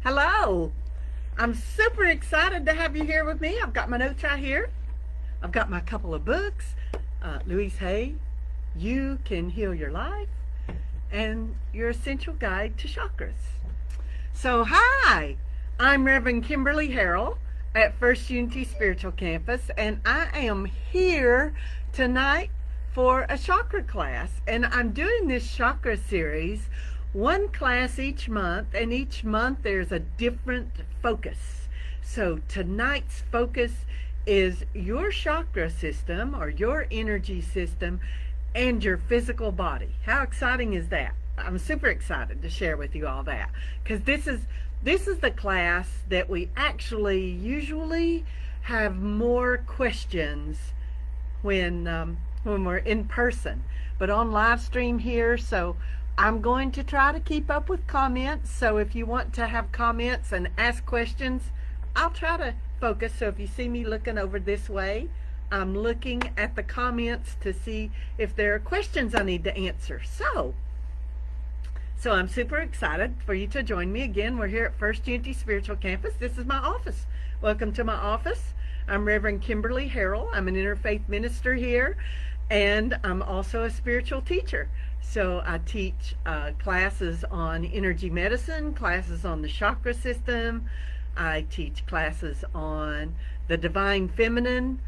Hello. I'm super excited to have you here with me. I've got my notes right here. I've got my couple of books. Louise Hay, You Can Heal Your Life, and Your Essential Guide to Chakras. So, hi. I'm Reverend Kimberley Harrell at First Unity Spiritual Campus, and I am here tonight for a chakra class. And I'm doing this chakra series, one class each month, and each month there's a different focus. So tonight's focus is your chakra system or your energy system and your physical body. How exciting is that? I'm super excited to share with you all that, because this is the class that we actually usually have more questions when we're in person, but on live stream here. So I'm going to try to keep up with comments. So if you want to have comments and ask questions, I'll try to focus. So if you see me looking over this way, I'm looking at the comments to see if there are questions I need to answer. So I'm super excited for you to join me again. We're here at First Unity Spiritual Campus. This is my office. Welcome to my office. I'm Reverend Kimberley Harrell. I'm an Interfaith Minister here, and I'm also a spiritual teacher. So I teach classes on energy medicine, classes on the chakra system. I teach classes on the divine feminine,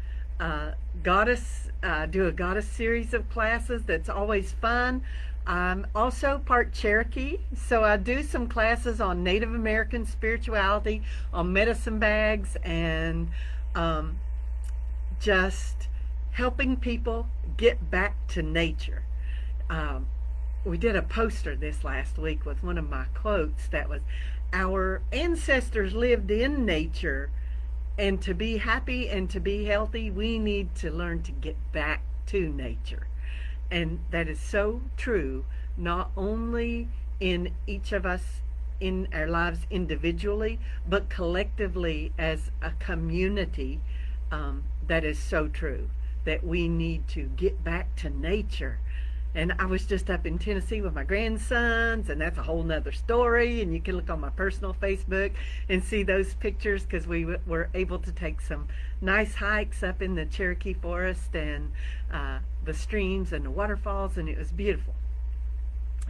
goddess. Do a goddess series of classes that's always fun. I'm also part Cherokee, so I do some classes on Native American spirituality, on medicine bags, and just helping people get back to nature. We did a poster this last week with one of my quotes that was, our ancestors lived in nature, and to be happy and to be healthy, we need to learn to get back to nature. And that is so true, not only in each of us in our lives individually, but collectively as a community. That is so true, that we need to get back to nature. And I was just up in Tennessee with my grandsons, and that's a whole nother story. And you can look on my personal Facebook and see those pictures, because we were able to take some nice hikes up in the Cherokee Forest and the streams and the waterfalls, and it was beautiful.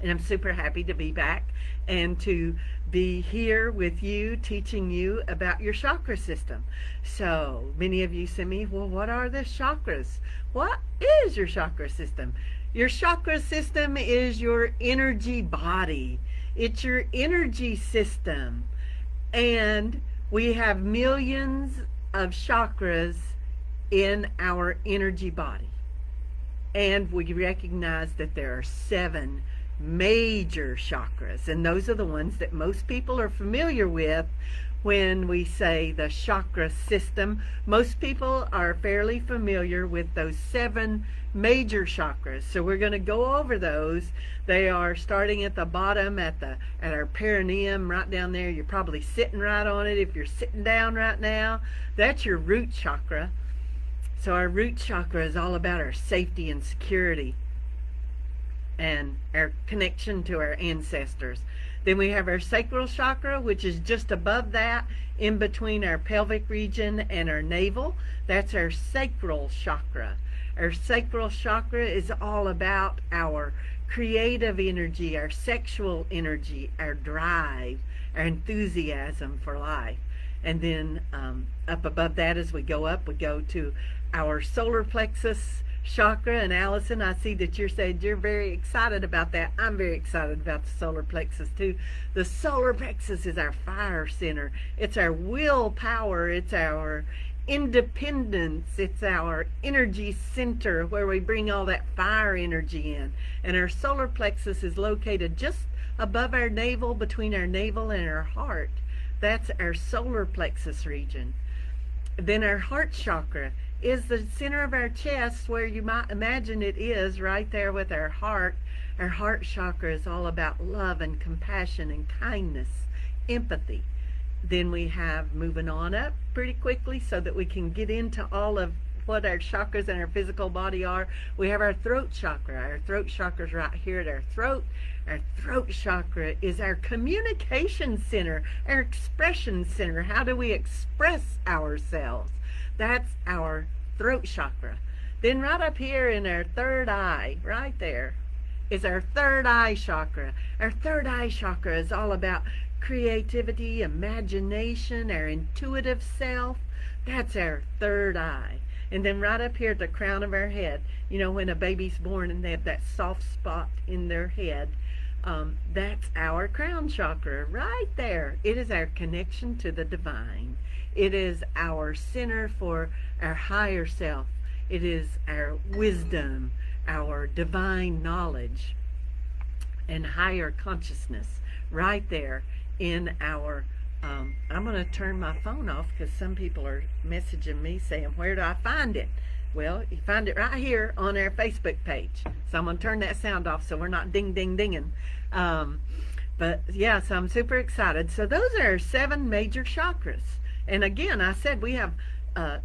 And I'm super happy to be back and to be here with you, teaching you about your chakra system. So many of you send me, well, what are the chakras? What is your chakra system? Your chakra system is your energy body. It's your energy system. And we have millions of chakras in our energy body. And we recognize that there are 7 major chakras. And those are the ones that most people are familiar with when we say the chakra system. Most people are fairly familiar with those 7 major chakras. So we're going to go over those. They are starting at the bottom at our perineum, right down there. You're probably sitting right on it. If you're sitting down right now, that's your root chakra. So our root chakra is all about our safety and security and our connection to our ancestors. Then we have our sacral chakra, which is just above that, in between our pelvic region and our navel. That's our sacral chakra. Our sacral chakra is all about our creative energy, our sexual energy, our drive, our enthusiasm for life. And then up above that, as we go to our solar plexus chakra. And Allison, I see that you said you're very excited about that. I'm very excited about the solar plexus too. The solar plexus is our fire center. It's our willpower. It's our independence. It's our energy center where we bring all that fire energy in. And our solar plexus is located just above our navel, between our navel and our heart. That's our solar plexus region. Then our heart chakra is the center of our chest, where you might imagine it is right there with our heart. Our heart chakra is all about love and compassion and kindness, empathy. Then we have, moving on up pretty quickly so that we can get into all of what our chakras and our physical body are. We have our throat chakra. Our throat chakra is right here at our throat. Our throat chakra is our communication center, our expression center. How do we express ourselves? That's our throat chakra. Then right up here in our third eye, right there, is our third eye chakra. Our third eye chakra is all about creativity, imagination, our intuitive self. That's our third eye. And then right up here at the crown of our head, you know, when a baby's born and they have that soft spot in their head, that's our crown chakra right there. It is our connection to the divine. It is our center for our higher self. It is our wisdom, our divine knowledge, and higher consciousness right there in our I'm going to turn my phone off because some people are messaging me saying, where do I find it? Well, you find it right here on our Facebook page. So I'm going to turn that sound off so we're not ding, ding, dinging. But yeah, so I'm super excited. So those are our 7 major chakras. And again, I said we have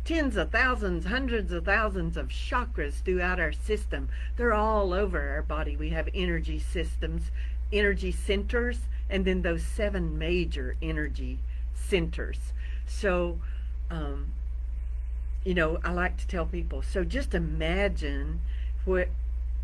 tens of thousands, hundreds of thousands of chakras throughout our system. They're all over our body. We have energy systems, energy centers, and then those 7 major energy centers. So, you know, I like to tell people, so just imagine what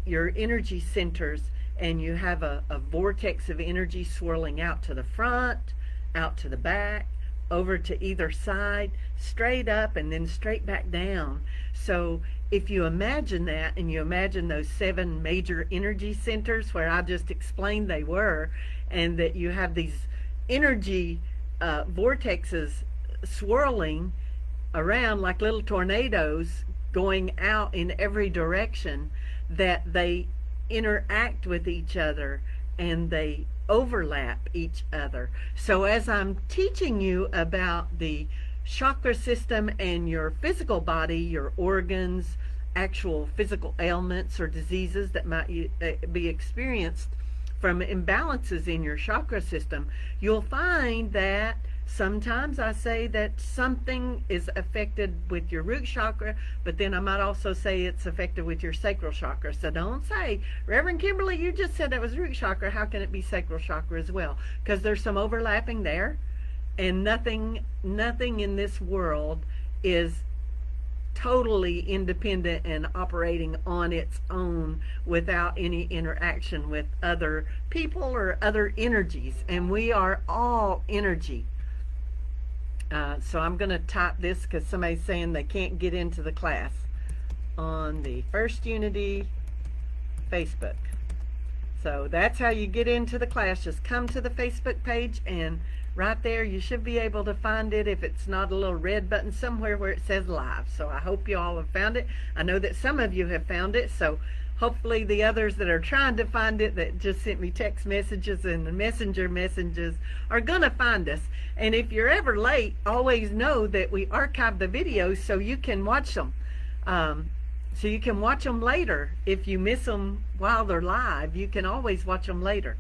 your energy centers, and you have a vortex of energy swirling out to the front, out to the back, over to either side, straight up, and then straight back down. So if you imagine that, and you imagine those 7 major energy centers where I just explained they were, and that you have these energy vortexes swirling around like little tornadoes going out in every direction, that they interact with each other and they overlap each other. So as I'm teaching you about the chakra system and your physical body, your organs, actual physical ailments or diseases that might be experienced from imbalances in your chakra system, you'll find that sometimes I say that something is affected with your root chakra, but then I might also say it's affected with your sacral chakra. So don't say, Reverend Kimberly, you just said that was root chakra. How can it be sacral chakra as well? Because there's some overlapping there, and nothing in this world is totally independent and operating on its own without any interaction with other people or other energies. And we are all energy. So I'm going to type this because somebody's saying they can't get into the class on the First Unity Facebook. So that's how you get into the class. Just come to the Facebook page, and right there you should be able to find it if it's not a little red button somewhere where it says live. So I hope you all have found it. I know that some of you have found it, so hopefully the others that are trying to find it, that just sent me text messages and the messenger messages, are going to find us. And if you're ever late, always know that we archive the videos so you can watch them. So you can watch them later. If you miss them while they're live, you can always watch them later.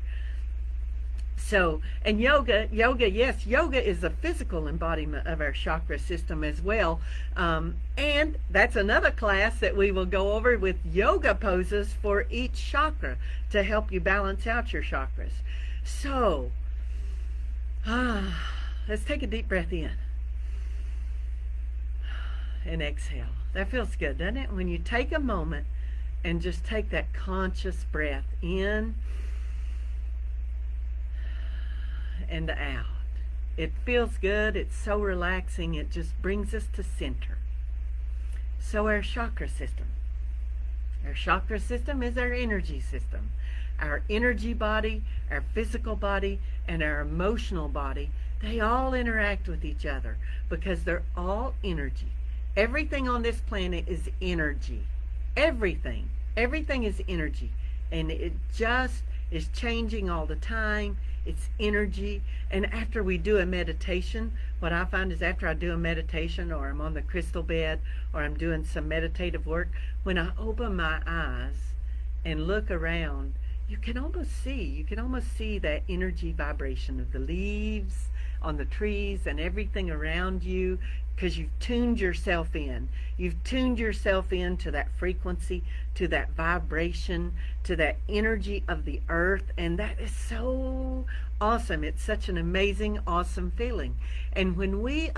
So, and yoga, yes, yoga is a physical embodiment of our chakra system as well. And that's another class that we will go over with yoga poses for each chakra to help you balance out your chakras. So, let's take a deep breath in and exhale. That feels good, doesn't it? When you take a moment and just take that conscious breath in and out. It feels good. It's so relaxing. It just brings us to center. So our chakra system. Our chakra system is our energy system. Our energy body, our physical body, and our emotional body, they all interact with each other because they're all energy. Everything on this planet is energy. Everything. Everything is energy. And it just is changing all the time. It's energy. And after we do a meditation, what I find is after I do a meditation, or I'm on the crystal bed, or I'm doing some meditative work, when I open my eyes and look around, you can almost see that energy vibration of the leaves on the trees and everything around you, because you've tuned yourself in. You've tuned yourself in to that frequency, to that vibration, to that energy of the earth, and that is so awesome. It's such an amazing, awesome feeling. And when we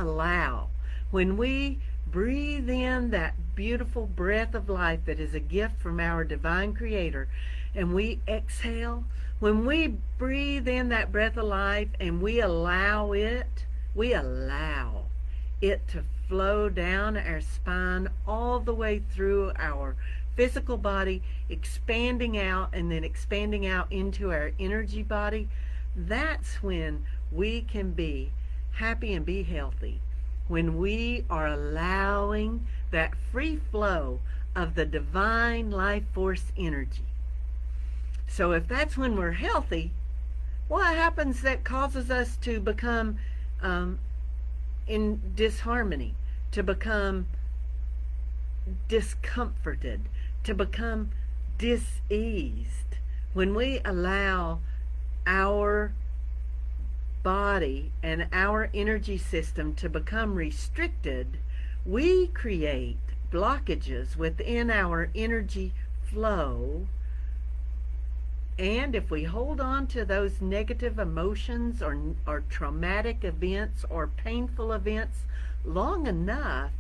breathe in that beautiful breath of life that is a gift from our divine creator, and we exhale, when we breathe in that breath of life and we allow it to flow down our spine all the way through our physical body, expanding out and then expanding out into our energy body, that's when we can be happy and be healthy. When we are allowing that free flow of the divine life force energy. So if that's when we're healthy, what happens that causes us to become in disharmony, to become discomforted, to become diseased? When we allow our body and our energy system to become restricted, we create blockages within our energy flow. And if we hold on to those negative emotions or traumatic events or painful events long enough,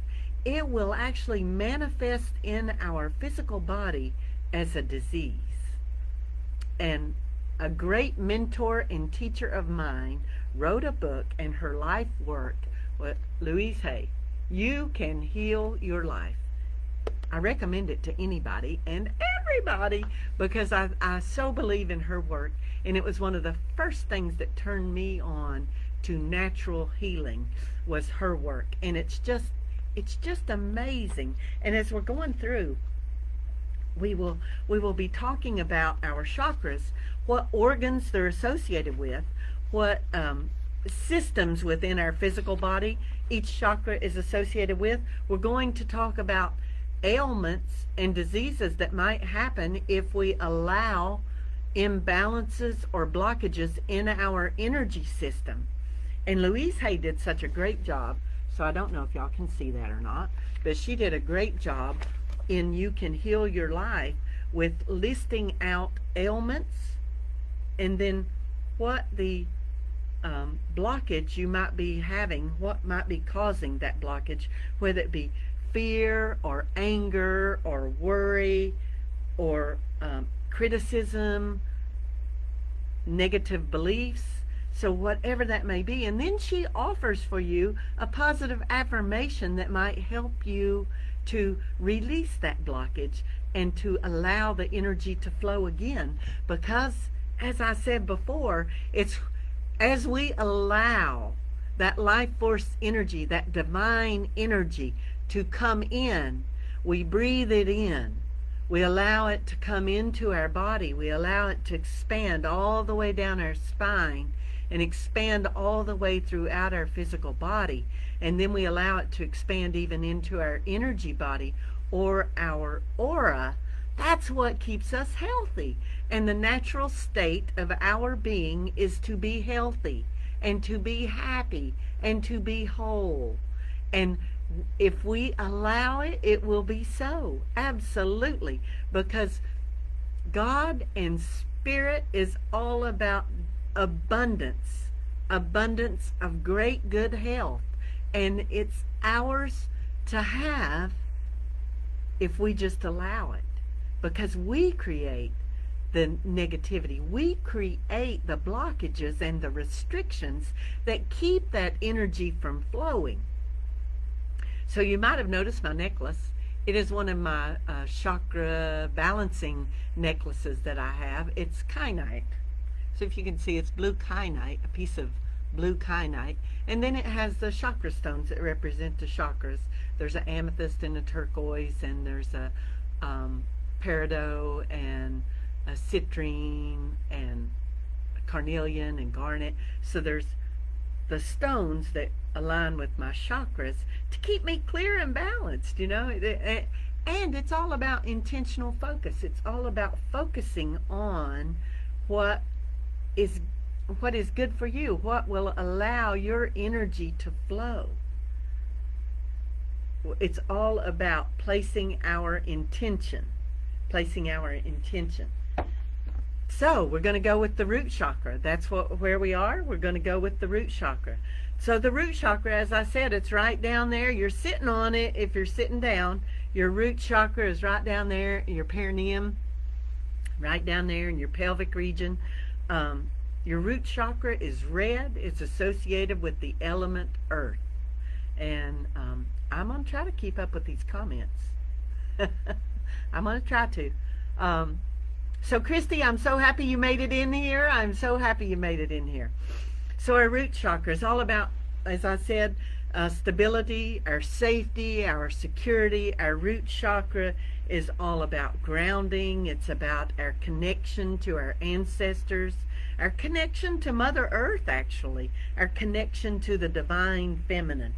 it will actually manifest in our physical body as a disease. And a great mentor and teacher of mine wrote a book, and her life work with Louise Hay, You Can Heal Your Life. I recommend it to anybody and everybody because I so believe in her work, and it was one of the first things that turned me on to natural healing was her work, and it's just amazing. And as we're going through, we will be talking about our chakras, what organs they're associated with, what systems within our physical body each chakra is associated with. We're going to talk about ailments and diseases that might happen if we allow imbalances or blockages in our energy system. And Louise Hay did such a great job, so I don't know if y'all can see that or not, but she did a great job in You Can Heal Your Life with listing out ailments and then what the blockage you might be having, what might be causing that blockage, whether it be fear or anger or worry or criticism, negative beliefs. So whatever that may be. And then she offers for you a positive affirmation that might help you to release that blockage and to allow the energy to flow again. Because, as I said before, it's as we allow that life force energy, that divine energy to come in, we breathe it in, we allow it to come into our body, we allow it to expand all the way down our spine and expand all the way throughout our physical body, and then we allow it to expand even into our energy body or our aura. That's what keeps us healthy. And the natural state of our being is to be healthy and to be happy and to be whole. And if we allow it, it will be so. Absolutely. Because God and Spirit is all about abundance. Abundance of great good health. And it's ours to have if we just allow it. Because we create the negativity. We create the blockages and the restrictions that keep that energy from flowing. So you might have noticed my necklace. It is one of my chakra balancing necklaces that I have. It's kyanite. So if you can see, it's blue kyanite, a piece of blue kyanite. And then it has the chakra stones that represent the chakras. There's an amethyst and a turquoise, and there's a peridot and a citrine and a carnelian and garnet. So there's the stones that align with my chakras to keep me clear and balanced, you know. And it's all about intentional focus. It's all about focusing on what is good for you, what will allow your energy to flow. It's all about placing our intention. So we're going to go with the root chakra. That's where we are. We're going to go with the root chakra. So the root chakra, as I said, it's right down there. You're sitting on it if you're sitting down. Your root chakra is right down there, your perineum, right down there in your pelvic region. Your root chakra is red. It's associated with the element earth. And I'm going to try to keep up with these comments. I'm going to try to. So Christy, I'm so happy you made it in here. I'm so happy you made it in here. So our root chakra is all about, as I said, stability, our safety, our security. Our root chakra is all about grounding. It's about our connection to our ancestors, our connection to Mother Earth, actually, our connection to the divine feminine.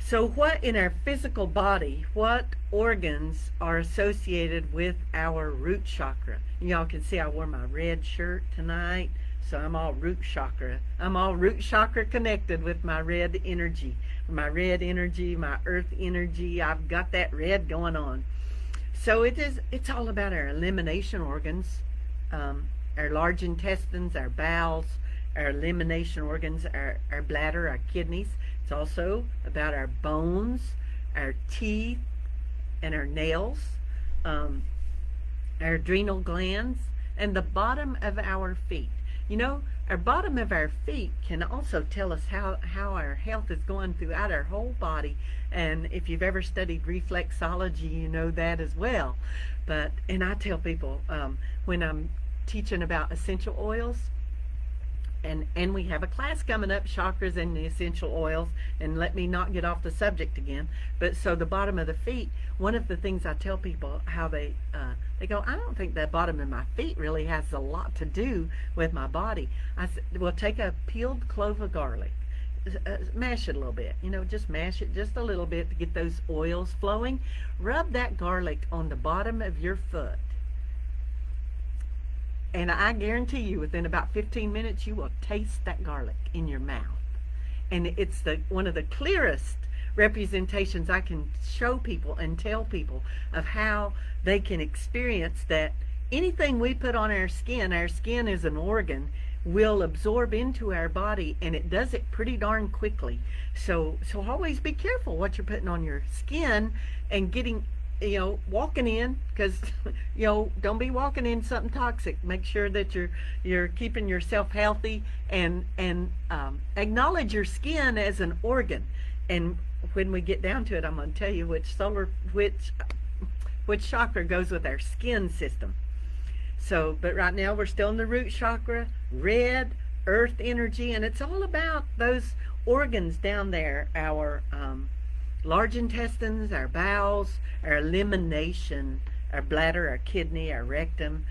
So what in our physical body, what organs are associated with our root chakra? Y'all can see I wore my red shirt tonight, so I'm all root chakra. I'm all root chakra connected with my red energy, my earth energy. I've got that red going on. So it's all about our elimination organs, our large intestines, our bowels, our elimination organs, our bladder, our kidneys. It's also about our bones, our teeth, and our nails, our adrenal glands, and the bottom of our feet. You know, our bottom of our feet can also tell us how our health is going throughout our whole body. And if you've ever studied reflexology, you know that as well. And I tell people when I'm teaching about essential oils, and we have a class coming up, chakras and the essential oils, and let me not get off the subject again. But so the bottom of the feet, one of the things I tell people, how they go, I don't think the bottom of my feet really has a lot to do with my body. I said, well, take a peeled clove of garlic, mash it a little bit, just mash it just a little bit to get those oils flowing. Rub that garlic on the bottom of your foot. And I guarantee you, within about 15 minutes, you will taste that garlic in your mouth. And it's one of the clearest representations I can show people and tell people of how they can experience that anything we put on our skin is an organ, will absorb into our body, and it does it pretty darn quickly. So always be careful what you're putting on your skin and getting, walking in, because don't be walking in something toxic. Make sure that you're keeping yourself healthy, and acknowledge your skin as an organ. And when we get down to it, I'm going to tell you which chakra goes with our skin system. So, but right now we're still in the root chakra, red, earth energy, and it's all about those organs down there, our large intestines, our bowels, our elimination, our bladder, our kidney, our rectum,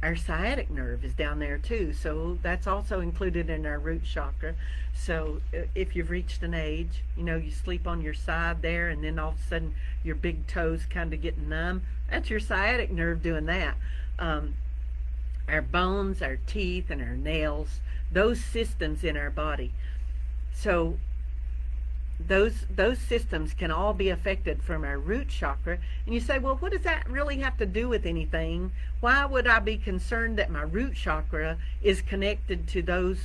our sciatic nerve is down there too. So that's also included in our root chakra. So if you've reached an age, you sleep on your side there, and then all of a sudden your big toes kind of get numb, that's your sciatic nerve doing that. Our bones, our teeth, and our nails, those systems in our body. So those systems can all be affected from our root chakra. And you say, well, what does that really have to do with anything? Why would I be concerned that my root chakra is connected to those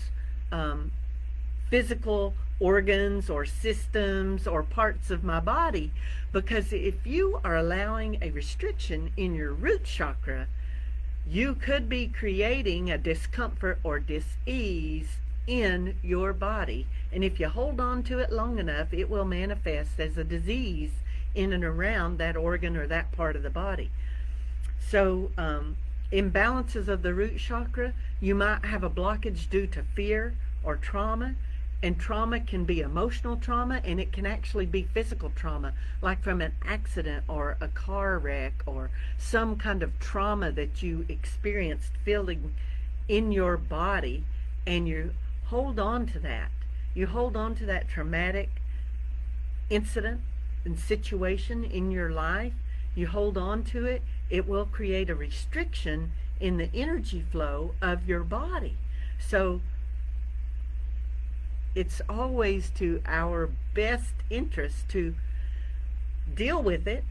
physical organs or systems or parts of my body? Because if you are allowing a restriction in your root chakra, you could be creating a discomfort or dis-ease in your body. And if you hold on to it long enough, it will manifest as a disease in and around that organ or that part of the body. So imbalances of the root chakra, you might have a blockage due to fear or trauma. And trauma can be emotional trauma, and it can actually be physical trauma, like from an accident or a car wreck or some kind of trauma that you experienced feeling in your body, and you hold on to that. You hold on to that traumatic incident situation in your life, you hold on to it, it will create a restriction in the energy flow of your body. So it's always to our best interest to deal with it,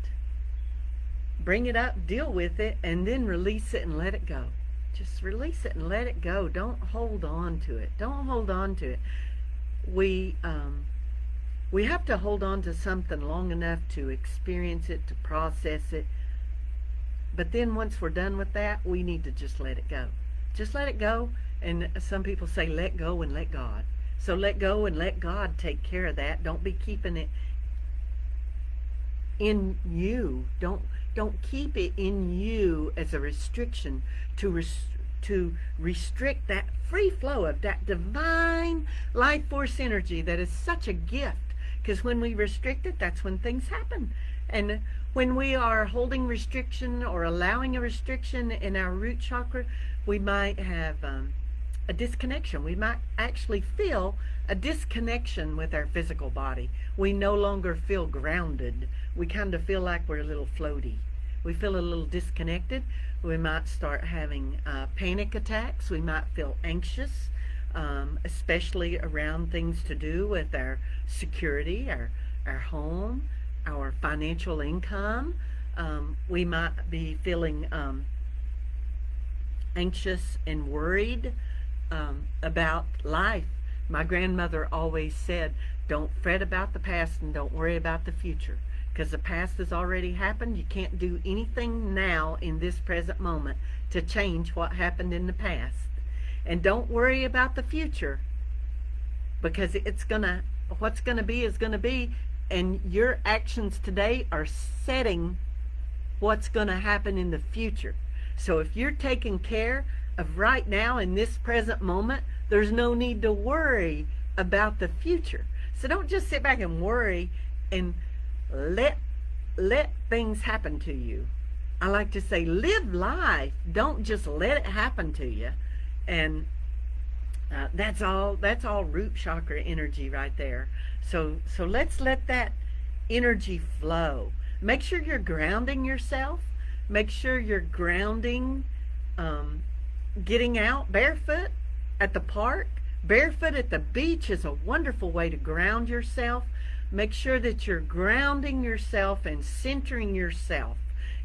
bring it up, deal with it, and then release it and let it go. Just release it and let it go. Don't hold on to it. Don't hold on to it. We have to hold on to something long enough to experience it, to process it. But then once we're done with that, we need to just let it go. Just let it go. And some people say, let go and let God. So let go and let God take care of that. Don't be keeping it in you. Don't keep it in you as a restriction to restrict that free flow of that divine life force energy that is such a gift. Because when we restrict it, that's when things happen. And when we are holding restriction or allowing a restriction in our root chakra, we might have a disconnection. We might actually feel a disconnection with our physical body. We no longer feel grounded. We kind of feel like we're a little floaty. We feel a little disconnected. We might start having panic attacks. We might feel anxious, especially around things to do with our security, our home, our financial income. We might be feeling anxious and worried about life. My grandmother always said, don't fret about the past and don't worry about the future, because the past has already happened. You can't do anything now in this present moment to change what happened in the past. And don't worry about the future, because what's gonna be is gonna be, and your actions today are setting what's gonna happen in the future. So if you're taking care of right now in this present moment, there's no need to worry about the future. So don't just sit back and worry and let things happen to you. I like to say, live life. Don't just let it happen to you. And that's all root chakra energy right there. So let's let that energy flow. Make sure you're grounding yourself. Make sure you're grounding, getting out barefoot at the park. Barefoot at the beach is a wonderful way to ground yourself. Make sure that you're grounding yourself and centering yourself.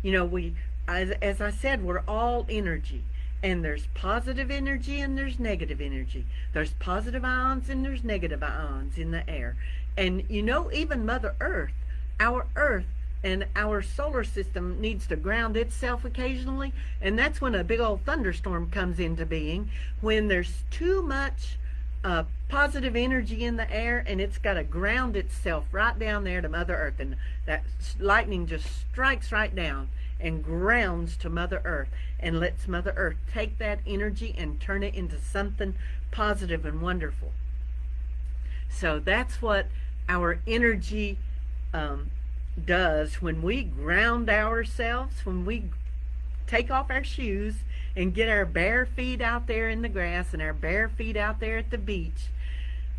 You know, as I said, we're all energy. And there's positive energy and there's negative energy. There's positive ions and there's negative ions in the air. And you know, even Mother Earth and our solar system needs to ground itself occasionally. And that's when a big old thunderstorm comes into being, when there's too much positive energy in the air, and it's got to ground itself right down there to Mother Earth. And that lightning just strikes right down and grounds to Mother Earth and lets Mother Earth take that energy and turn it into something positive and wonderful. So that's what our energy does when we ground ourselves, when we take off our shoes and get our bare feet out there in the grass and our bare feet out there at the beach.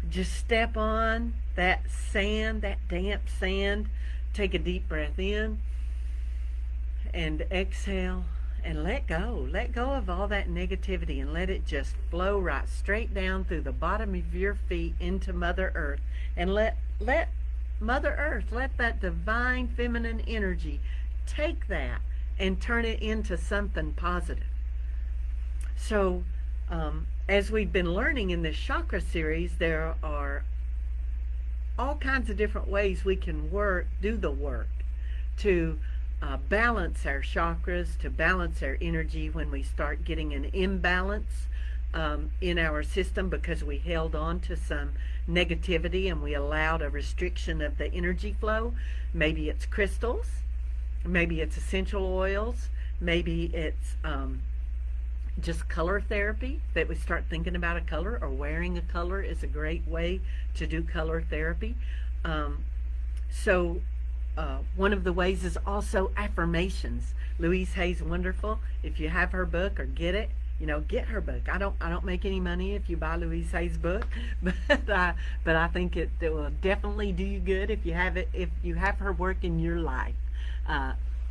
Just step on that sand, that damp sand, take a deep breath in and exhale and let go. Let go of all that negativity and let it just flow right straight down through the bottom of your feet into Mother Earth. And let Mother Earth, let that divine feminine energy take that and turn it into something positive. So as we've been learning in this chakra series, there are all kinds of different ways we can do the work to balance our chakras, to balance our energy when we start getting an imbalance in our system because we held on to some negativity and we allowed a restriction of the energy flow. Maybe it's crystals, maybe it's essential oils, maybe it's just color therapy, that we start thinking about a color, or wearing a color is a great way to do color therapy. One of the ways is also affirmations. Louise Hay's wonderful. If you have her book or get it, get her book. I don't make any money if you buy Louise Hay's book, but I think it will definitely do you good if you have her work in your life,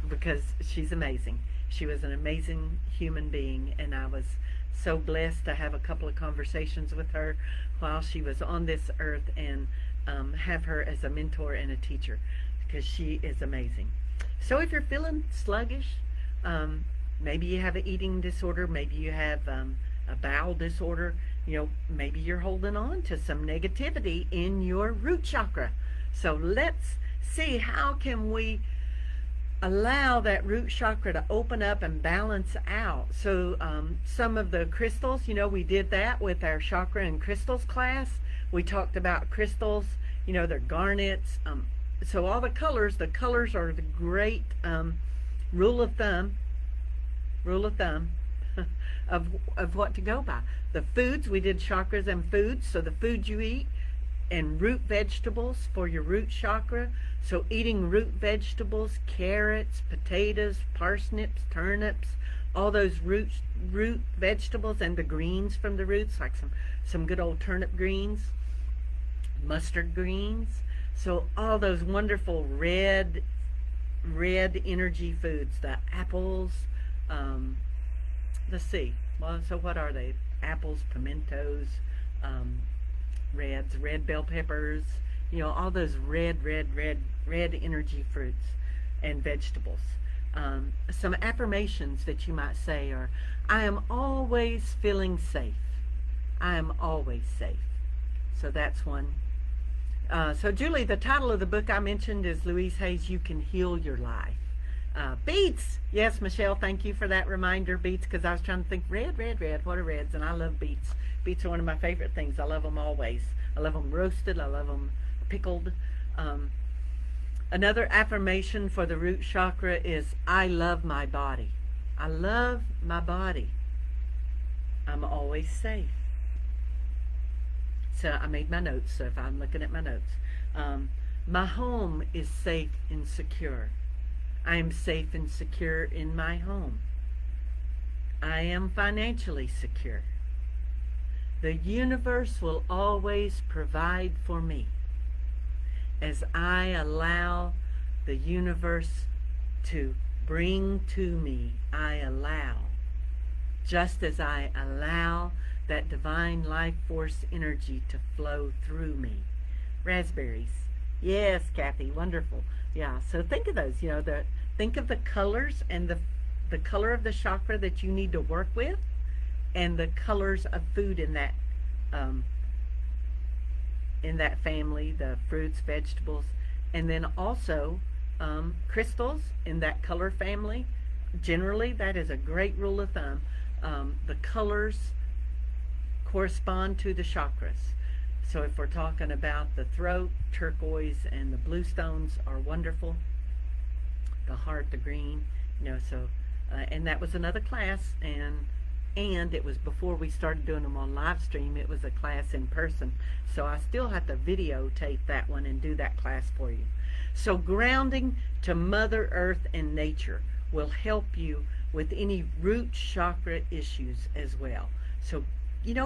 because she's amazing. She was an amazing human being, and I was so blessed to have a couple of conversations with her while she was on this earth, and have her as a mentor and a teacher, because she is amazing. So if you're feeling sluggish, maybe you have an eating disorder, maybe you have a bowel disorder, maybe you're holding on to some negativity in your root chakra. So let's see, how can we allow that root chakra to open up and balance out. So some of the crystals, we did that with our chakra and crystals class. We talked about crystals, they're garnets. So all the colors are the great rule of thumb of what to go by. The foods, we did chakras and foods, so the food you eat, and root vegetables for your root chakra. So eating root vegetables, carrots, potatoes, parsnips, turnips, all those root vegetables, and the greens from the roots, like some good old turnip greens, mustard greens. So all those wonderful red energy foods, the apples, let's see, well, so what are they? Apples, pimentos, red bell peppers, all those red energy fruits and vegetables. Some affirmations that you might say are, I am always feeling safe. I am always safe. So that's one. So Julie, the title of the book I mentioned is Louise Hay's You Can Heal Your Life. Beets. Yes, Michelle, thank you for that reminder, beets, because I was trying to think, red, what are reds? And I love beets. Beets are one of my favorite things. I love them always. I love them roasted. I love them pickled. Another affirmation for the root chakra is, I love my body. I love my body. I'm always safe. So I made my notes, so if I'm looking at my notes. My home is safe and secure. I am safe and secure in my home. I am financially secure. The universe will always provide for me. As I allow the universe to bring to me, I allow. Just as I allow that divine life force energy to flow through me. Raspberries. Yes, Kathy, wonderful. Yeah, so think of those, think of the colors and the color of the chakra that you need to work with, and the colors of food in that family, the fruits, vegetables, and then also crystals in that color family. Generally, that is a great rule of thumb. The colors correspond to the chakras. So if we're talking about the throat, turquoise and the blue stones are wonderful. The heart, the green, and that was another class, and it was before we started doing them on live stream. It was a class in person, so I still have to videotape that one and do that class for you. So grounding to Mother Earth and nature will help you with any root chakra issues as well. So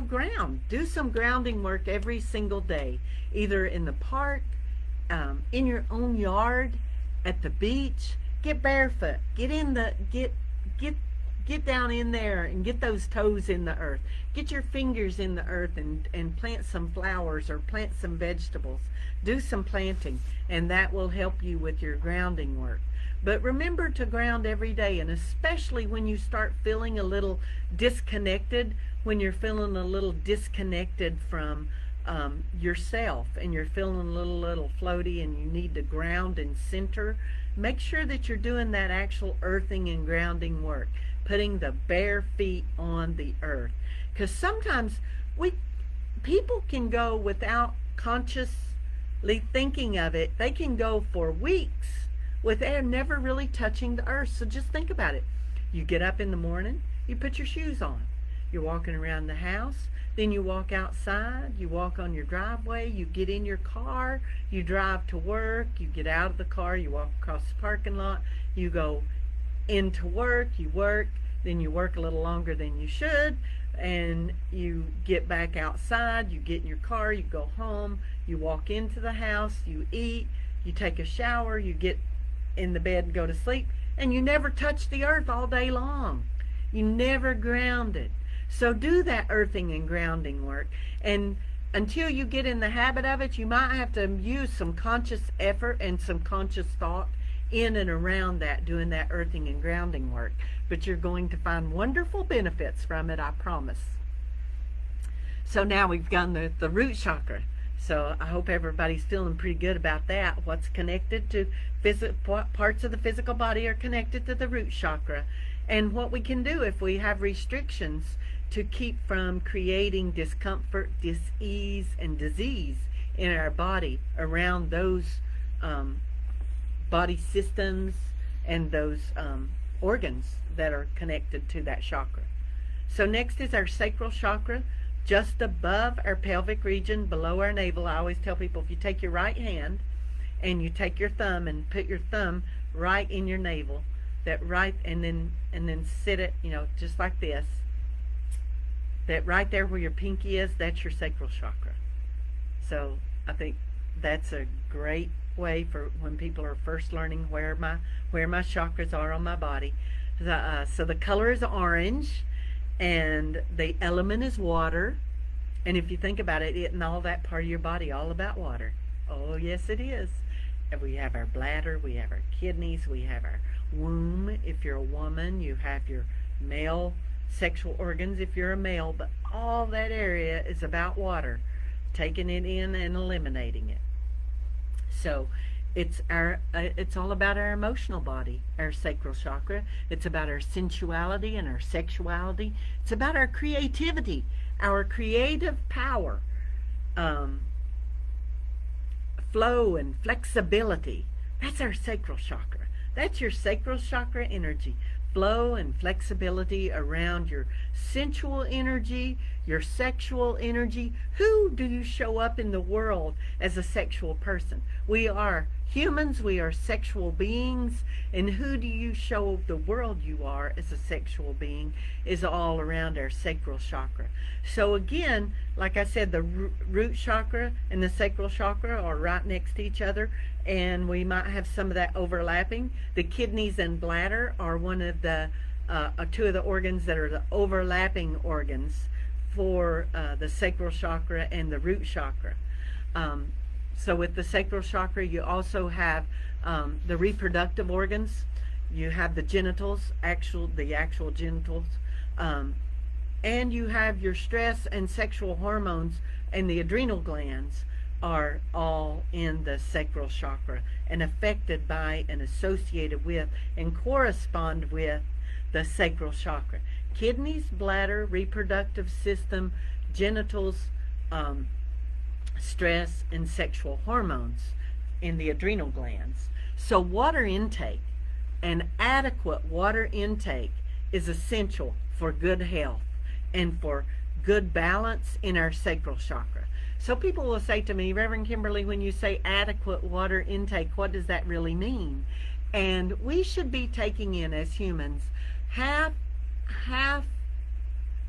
ground. Do some grounding work every single day, either in the park, in your own yard, at the beach. Get barefoot. Get down in there and get those toes in the earth. Get your fingers in the earth and plant some flowers or plant some vegetables. Do some planting, and that will help you with your grounding work. But remember to ground every day, and especially when you start feeling a little disconnected, when you're feeling a little disconnected from yourself, and you're feeling a little floaty, and you need to ground and center, make sure that you're doing that actual earthing and grounding work, putting the bare feet on the earth. Because sometimes people can go without consciously thinking of it. They can go for weeks without never really touching the earth. So just think about it. You get up in the morning, you put your shoes on. You're walking around the house, then you walk outside, you walk on your driveway, you get in your car, you drive to work, you get out of the car, you walk across the parking lot, you go into work, you work, then you work a little longer than you should, and you get back outside, you get in your car, you go home, you walk into the house, you eat, you take a shower, you get in the bed and go to sleep, and you never touch the earth all day long. You never grounded. So do that earthing and grounding work, and until you get in the habit of it, you might have to use some conscious effort and some conscious thought in and around that, doing that earthing and grounding work. But you're going to find wonderful benefits from it, I promise. So now we've done the root chakra. So I hope everybody's feeling pretty good about that. What's connected to what parts of the physical body are connected to the root chakra, and what we can do if we have restrictions to keep from creating discomfort, dis-ease, and disease in our body around those body systems and those organs that are connected to that chakra. So next is our sacral chakra, just above our pelvic region, below our navel. I always tell people, if you take your right hand and you take your thumb and put your thumb right in your navel, that right, and then sit it, just like this. That right there where your pinky is, that's your sacral chakra. So I think that's a great way for when people are first learning where my chakras are on my body. So the color is orange, and the element is water. And if you think about it, isn't all that part of your body all about water? Oh yes, it is. And we have our bladder, we have our kidneys, we have our womb. If you're a woman, you have your male sexual organs if you're a male, but all that area is about water, taking it in and eliminating it. So it's all about our emotional body, our sacral chakra. It's about our sensuality and our sexuality. It's about our creativity, our creative power, flow and flexibility. That's our sacral chakra. That's your sacral chakra energy. Flow and flexibility around your sensual energy, your sexual energy. Who do you show up in the world as a sexual person? We are humans, we are sexual beings, and who do you show the world you are as a sexual being is all around our sacral chakra. So again, like I said, the root chakra and the sacral chakra are right next to each other, and we might have some of that overlapping. The kidneys and bladder are one of the two of the organs that are the overlapping organs for the sacral chakra and the root chakra. So with the sacral chakra, you also have the reproductive organs. You have the genitals, the actual genitals, and you have your stress and sexual hormones, and the adrenal glands are all in the sacral chakra and affected by and associated with and correspond with the sacral chakra. Kidneys, bladder, reproductive system, genitals, stress, and sexual hormones in the adrenal glands. So water intake, and adequate water intake, is essential for good health and for good balance in our sacral chakra. So people will say to me, Reverend Kimberley, when you say adequate water intake, what does that really mean? And we should be taking in, as humans, half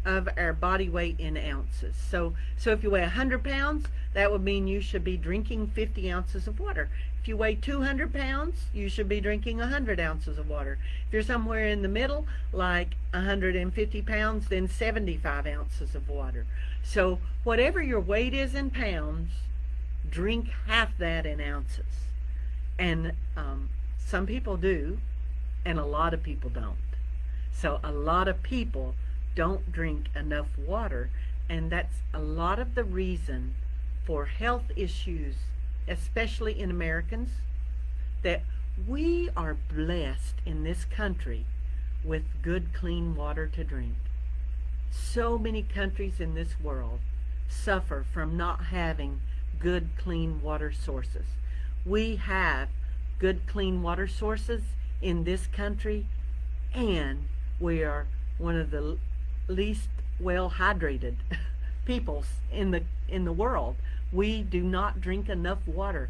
of our body weight in ounces. So if you weigh 100 pounds, that would mean you should be drinking 50 ounces of water. If you weigh 200 pounds, you should be drinking 100 ounces of water. If you're somewhere in the middle, like 150 pounds, then 75 ounces of water. So whatever your weight is in pounds, drink half that in ounces. And some people do, and a lot of people don't. So a lot of people don't drink enough water, and that's a lot of the reason for health issues, especially in Americans, that we are blessed in this country with good, clean water to drink. So many countries in this world suffer from not having good, clean water sources. We have good, clean water sources in this country, and we are one of the least well hydrated peoples in the world. We do not drink enough water.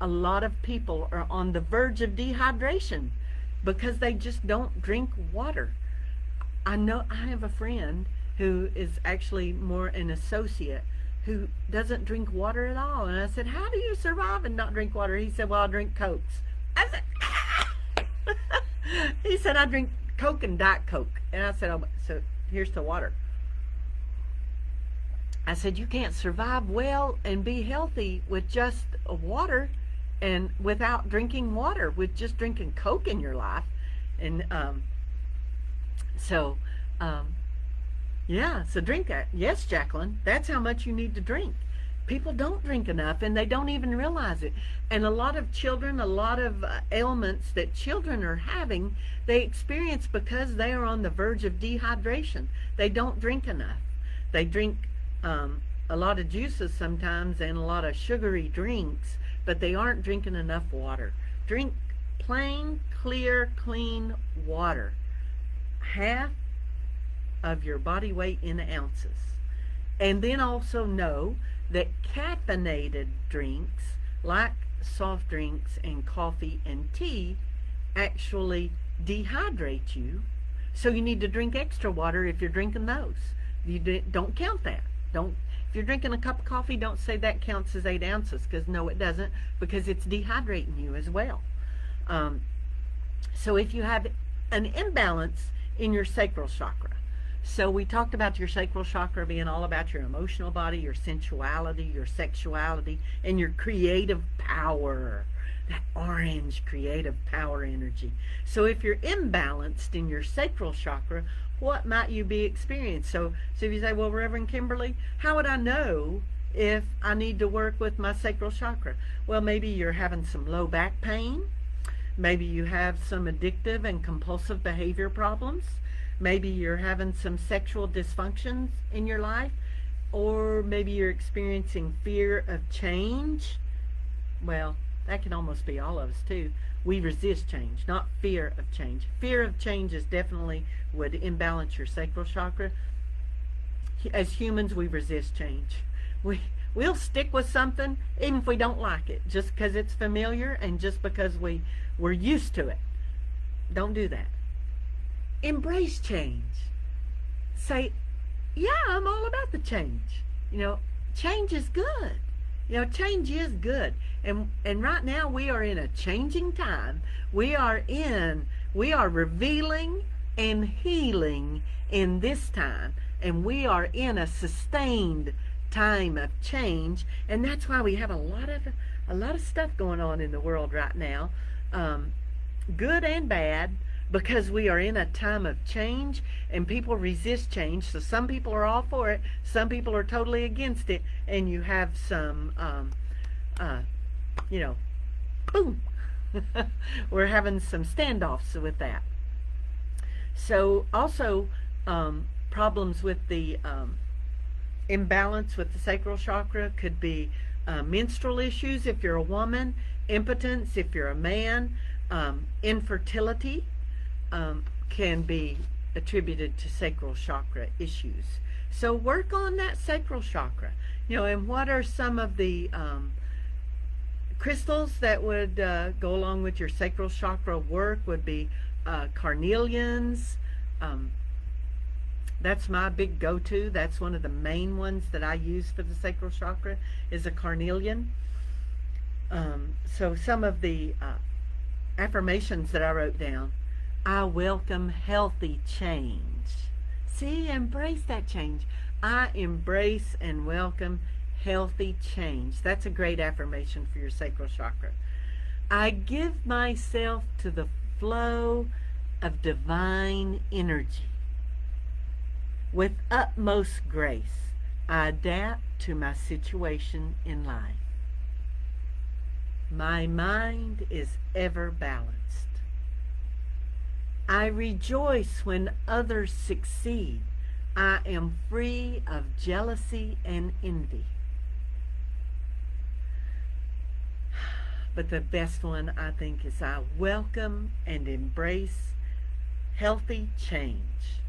A lot of people are on the verge of dehydration because they just don't drink water. I know I have a friend who is actually more an associate who doesn't drink water at all. And I said, how do you survive and not drink water? He said, well, I drink Cokes. I said, he said, I drink Coke and Diet Coke. And I said, oh, so here's the water. I said, you can't survive well and be healthy with just water and without drinking water, with just drinking Coke in your life. And yeah, so drink that. Yes, Jacqueline, that's how much you need to drink. People don't drink enough, and they don't even realize it. And a lot of children, a lot of ailments that children are having, they experience because they are on the verge of dehydration. They don't drink enough. They drink a lot of juices sometimes and a lot of sugary drinks, but they aren't drinking enough water. Drink plain, clear, clean water. Half of your body weight in ounces. And then also know that caffeinated drinks like soft drinks and coffee and tea actually dehydrate you, so you need to drink extra water if you're drinking those. You don't count that. If you're drinking a cup of coffee, don't say that counts as 8 ounces, because no, it doesn't, because it's dehydrating you as well. So if you have an imbalance in your sacral chakra, so we talked about your sacral chakra being all about your emotional body, your sensuality, your sexuality, and your creative power, that orange creative power energy. So if you're imbalanced in your sacral chakra, what might you be experiencing? So if you say, well, Reverend Kimberley, how would I know if I need to work with my sacral chakra? Well, maybe you're having some low back pain. Maybe you have some addictive and compulsive behavior problems. Maybe you're having some sexual dysfunctions in your life, or maybe you're experiencing fear of change. Well, that can almost be all of us too. We resist change, not fear of change. Fear of change is definitely would imbalance your sacral chakra. As humans, we resist change. We'll stick with something even if we don't like it, just because it's familiar and just because we're used to it. Don't do that. Embrace change. Say, yeah, I'm all about the change. Change is good. Change is good. And right now we are in a changing time. We are revealing and healing in this time. And we are in a sustained time of change. And that's why we have a lot of stuff going on in the world right now. Good and bad. Because we are in a time of change and people resist change. So some people are all for it, some people are totally against it, and you have some, boom. We're having some standoffs with that. So also problems with the imbalance with the sacral chakra could be menstrual issues if you're a woman, impotence if you're a man, infertility. Can be attributed to sacral chakra issues. So work on that sacral chakra. And what are some of the crystals that would go along with your sacral chakra work would be carnelians. That's my big go-to. That's one of the main ones that I use for the sacral chakra is a carnelian. So some of the affirmations that I wrote down. I welcome healthy change. See, embrace that change. I embrace and welcome healthy change. That's a great affirmation for your sacral chakra. I give myself to the flow of divine energy. With utmost grace, I adapt to my situation in life. My mind is ever balanced. I rejoice when others succeed. I am free of jealousy and envy. But the best one, I think, is I welcome and embrace healthy change.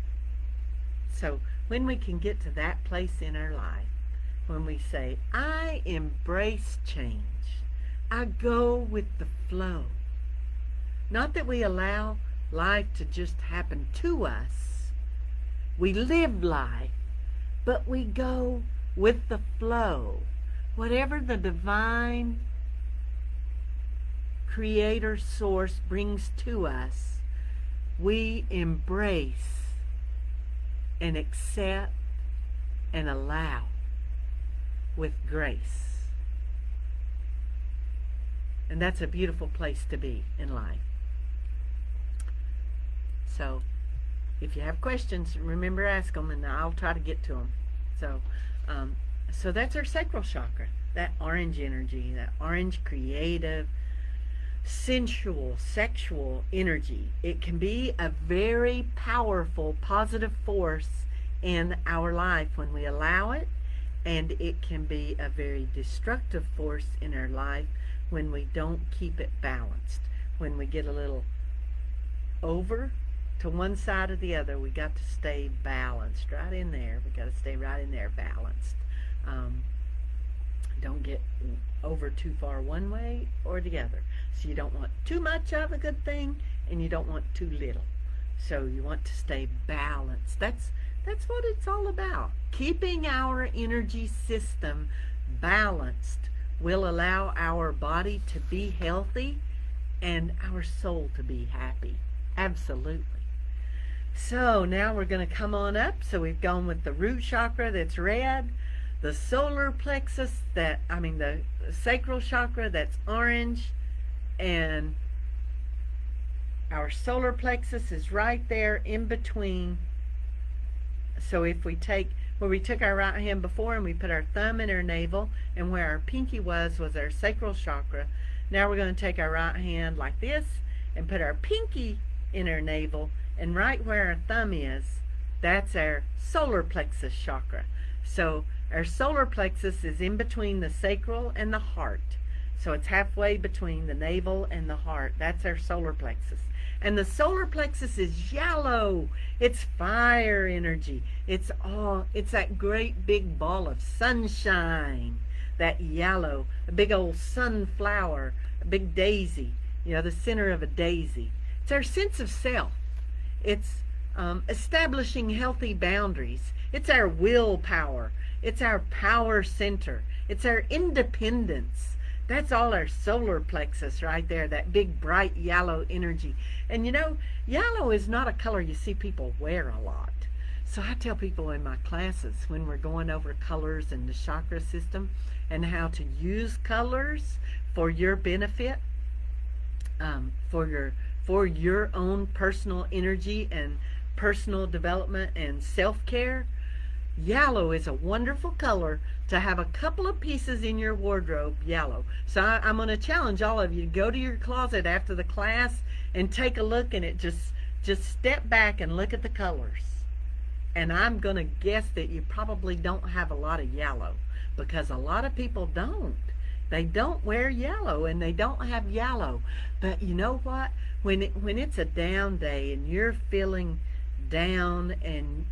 So when we can get to that place in our life, when we say, I embrace change, I go with the flow. Not that we allow life to just happen to us, We live life, but we go with the flow. Whatever the divine creator source brings to us, we embrace and accept and allow with grace. And that's a beautiful place to be in life. So if you have questions, remember, ask them, and I'll try to get to them. So that's our sacral chakra, that orange energy, that orange creative, sensual, sexual energy. It can be a very powerful, positive force in our life when we allow it, and it can be a very destructive force in our life when we don't keep it balanced. When we get a little over to one side or the other, we got to stay balanced right in there. We got to stay right in there balanced. Don't get over too far one way or the other. So you don't want too much of a good thing, and you don't want too little. So you want to stay balanced. That's what it's all about. Keeping our energy system balanced will allow our body to be healthy and our soul to be happy. Absolutely. So now we're going to come on up. So we've gone with the root chakra that's red, the solar plexus, the sacral chakra that's orange, and our solar plexus is right there in between. So if we take where we took our right hand before and we put our thumb in our navel, and where our pinky was our sacral chakra, now we're going to take our right hand like this and put our pinky in our navel, and right where our thumb is, that's our solar plexus chakra. So our solar plexus is in between the sacral and the heart. So it's halfway between the navel and the heart. That's our solar plexus. And the solar plexus is yellow. It's fire energy. It's that great big ball of sunshine. That yellow, a big old sunflower, a big daisy, the center of a daisy. It's our sense of self. It's establishing healthy boundaries. It's our willpower. It's our power center. It's our independence. That's all our solar plexus right there, that big bright yellow energy. And yellow is not a color you see people wear a lot. So I tell people in my classes when we're going over colors and the chakra system and how to use colors for your benefit, for your own personal energy and personal development and self-care. Yellow is a wonderful color to have a couple of pieces in your wardrobe, yellow. So I'm going to challenge all of you to go to your closet after the class and take a look in it. Just step back and look at the colors. And I'm going to guess that you probably don't have a lot of yellow, because a lot of people don't. They don't wear yellow and they don't have yellow. But you know what? When it's a down day and you're feeling down and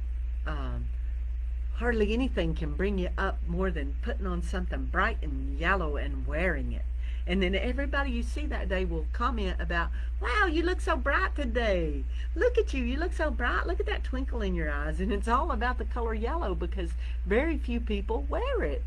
hardly anything can bring you up more than putting on something bright and yellow and wearing it. And then everybody you see that day will comment about, wow, you look so bright today. Look at you, you look so bright. Look at that twinkle in your eyes. And it's all about the color yellow, because very few people wear it.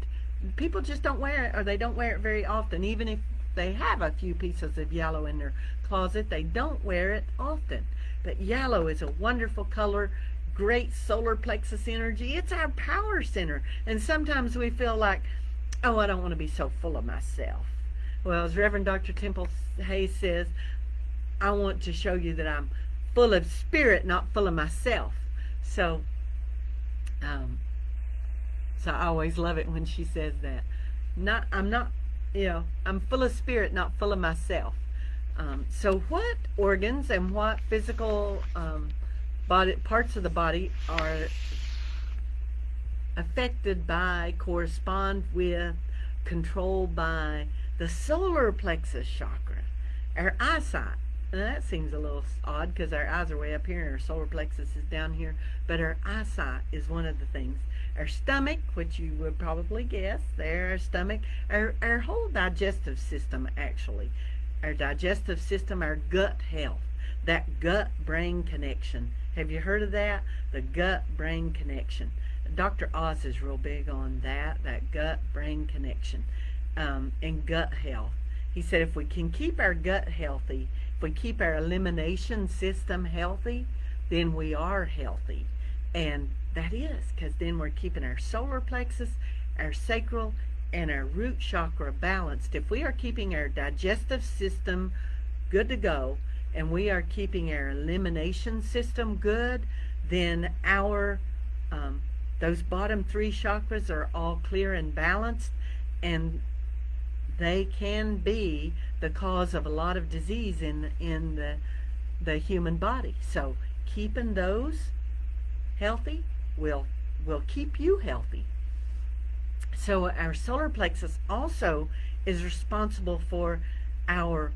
People just don't wear it, or they don't wear it very often. Even if they have a few pieces of yellow in their closet, they don't wear it often. But yellow is a wonderful color. Great solar plexus energy. It's our power center. And sometimes we feel like, oh, I don't want to be so full of myself. Well, as Reverend Dr. Temple Hayes says, I want to show you that I'm full of spirit, not full of myself. So I always love it when she says that. I'm full of spirit, not full of myself. So what organs and what physical parts of the body are affected by, correspond with, controlled by the solar plexus chakra? Our eyesight. Now that seems a little odd because our eyes are way up here and our solar plexus is down here, but our eyesight is one of the things. Our stomach, which you would probably guess, there, our stomach, our whole digestive system actually. Our digestive system, our gut health, that gut-brain connection Have you heard of that? The gut-brain connection. Dr. Oz is real big on that gut-brain connection, and gut health. He said if we can keep our gut healthy, if we keep our elimination system healthy, then we are healthy. And that is because then we're keeping our solar plexus, our sacral, and our root chakra balanced. If we are keeping our digestive system good to go, and we are keeping our elimination system good, then our those bottom 3 chakras are all clear and balanced, and they can be the cause of a lot of disease in the human body. So keeping those healthy will keep you healthy. So our solar plexus also is responsible for our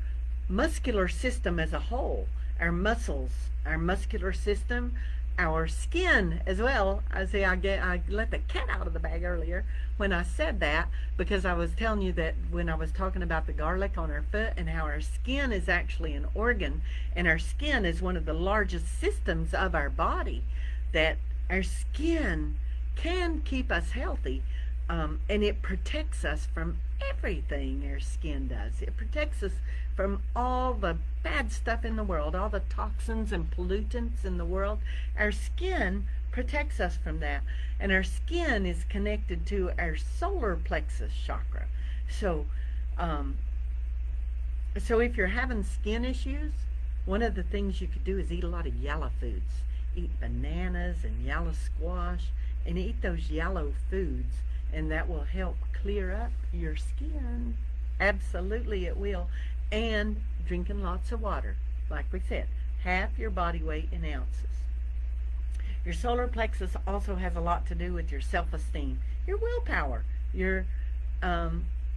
muscular system as a whole, our muscles, our muscular system, our skin as well. I let the cat out of the bag earlier when I said that, because I was telling you that when I was talking about the garlic on our foot and how our skin is actually an organ, and our skin is one of the largest systems of our body, that our skin can keep us healthy, and it protects us from everything. Our skin does. It protects us from all the bad stuff in the world, all the toxins and pollutants in the world. Our skin protects us from that, and our skin is connected to our solar plexus chakra. So if you're having skin issues, one of the things you could do is eat a lot of yellow foods. Eat bananas and yellow squash, and eat those yellow foods, and that will help clear up your skin. Absolutely it will. And drinking lots of water. Like we said, half your body weight in ounces. Your solar plexus also has a lot to do with your self-esteem, your willpower, your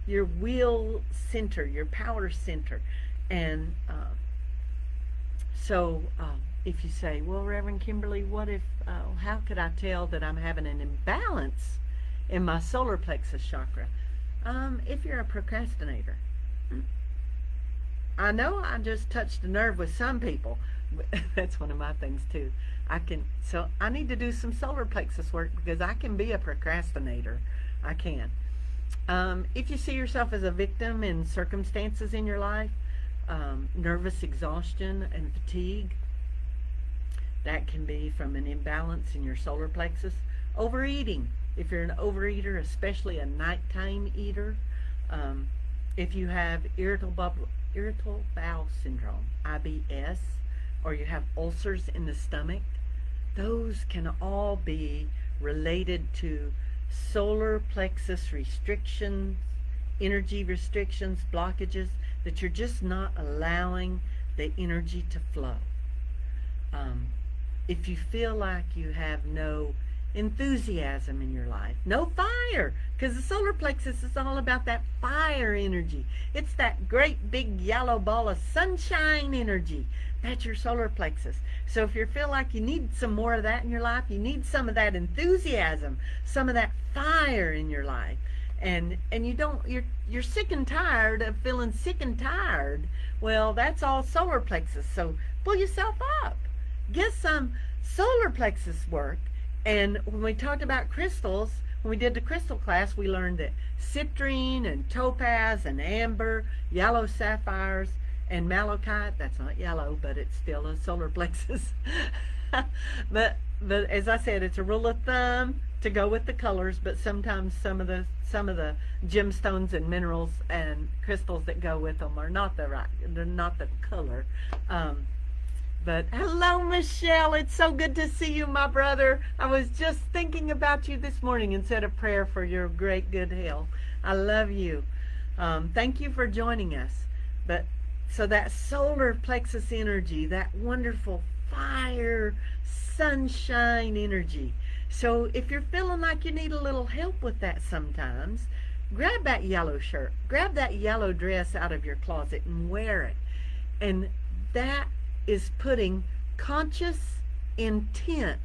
will center, your power center. And if you say, well, Reverend Kimberly, what if, how could I tell that I'm having an imbalance in my solar plexus chakra? If you're a procrastinator. I know I just touched a nerve with some people. That's one of my things too. So I need to do some solar plexus work, because I can be a procrastinator. I can. If you see yourself as a victim in circumstances in your life, nervous exhaustion and fatigue, that can be from an imbalance in your solar plexus. Overeating, if you're an overeater, especially a nighttime eater. If you have irritable bowel syndrome, IBS, or you have ulcers in the stomach, those can all be related to solar plexus restrictions, energy restrictions, blockages, that you're just not allowing the energy to flow. If you feel like you have no enthusiasm in your life, no fire, because the solar plexus is all about that fire energy. It's that great big yellow ball of sunshine energy. That's your solar plexus. So if you feel like you need some more of that in your life, you need some of that enthusiasm, some of that fire in your life, and you're sick and tired of feeling sick and tired, well, that's all solar plexus. So pull yourself up, get some solar plexus work. And when we talked about crystals, when we did the crystal class, we learned that citrine and topaz and amber, yellow sapphires, and malachite, that's not yellow, but it's still a solar plexus. but as I said, it's a rule of thumb to go with the colors, but sometimes some of the gemstones and minerals and crystals that go with them are not they're not the color. But hello, Michelle. It's so good to see you, my brother. I was just thinking about you this morning and said a prayer for your great good health. I love you. Thank you for joining us. So that solar plexus energy, that wonderful fire, sunshine energy. So if you're feeling like you need a little help with that sometimes, grab that yellow shirt, grab that yellow dress out of your closet and wear it. And that is putting conscious intent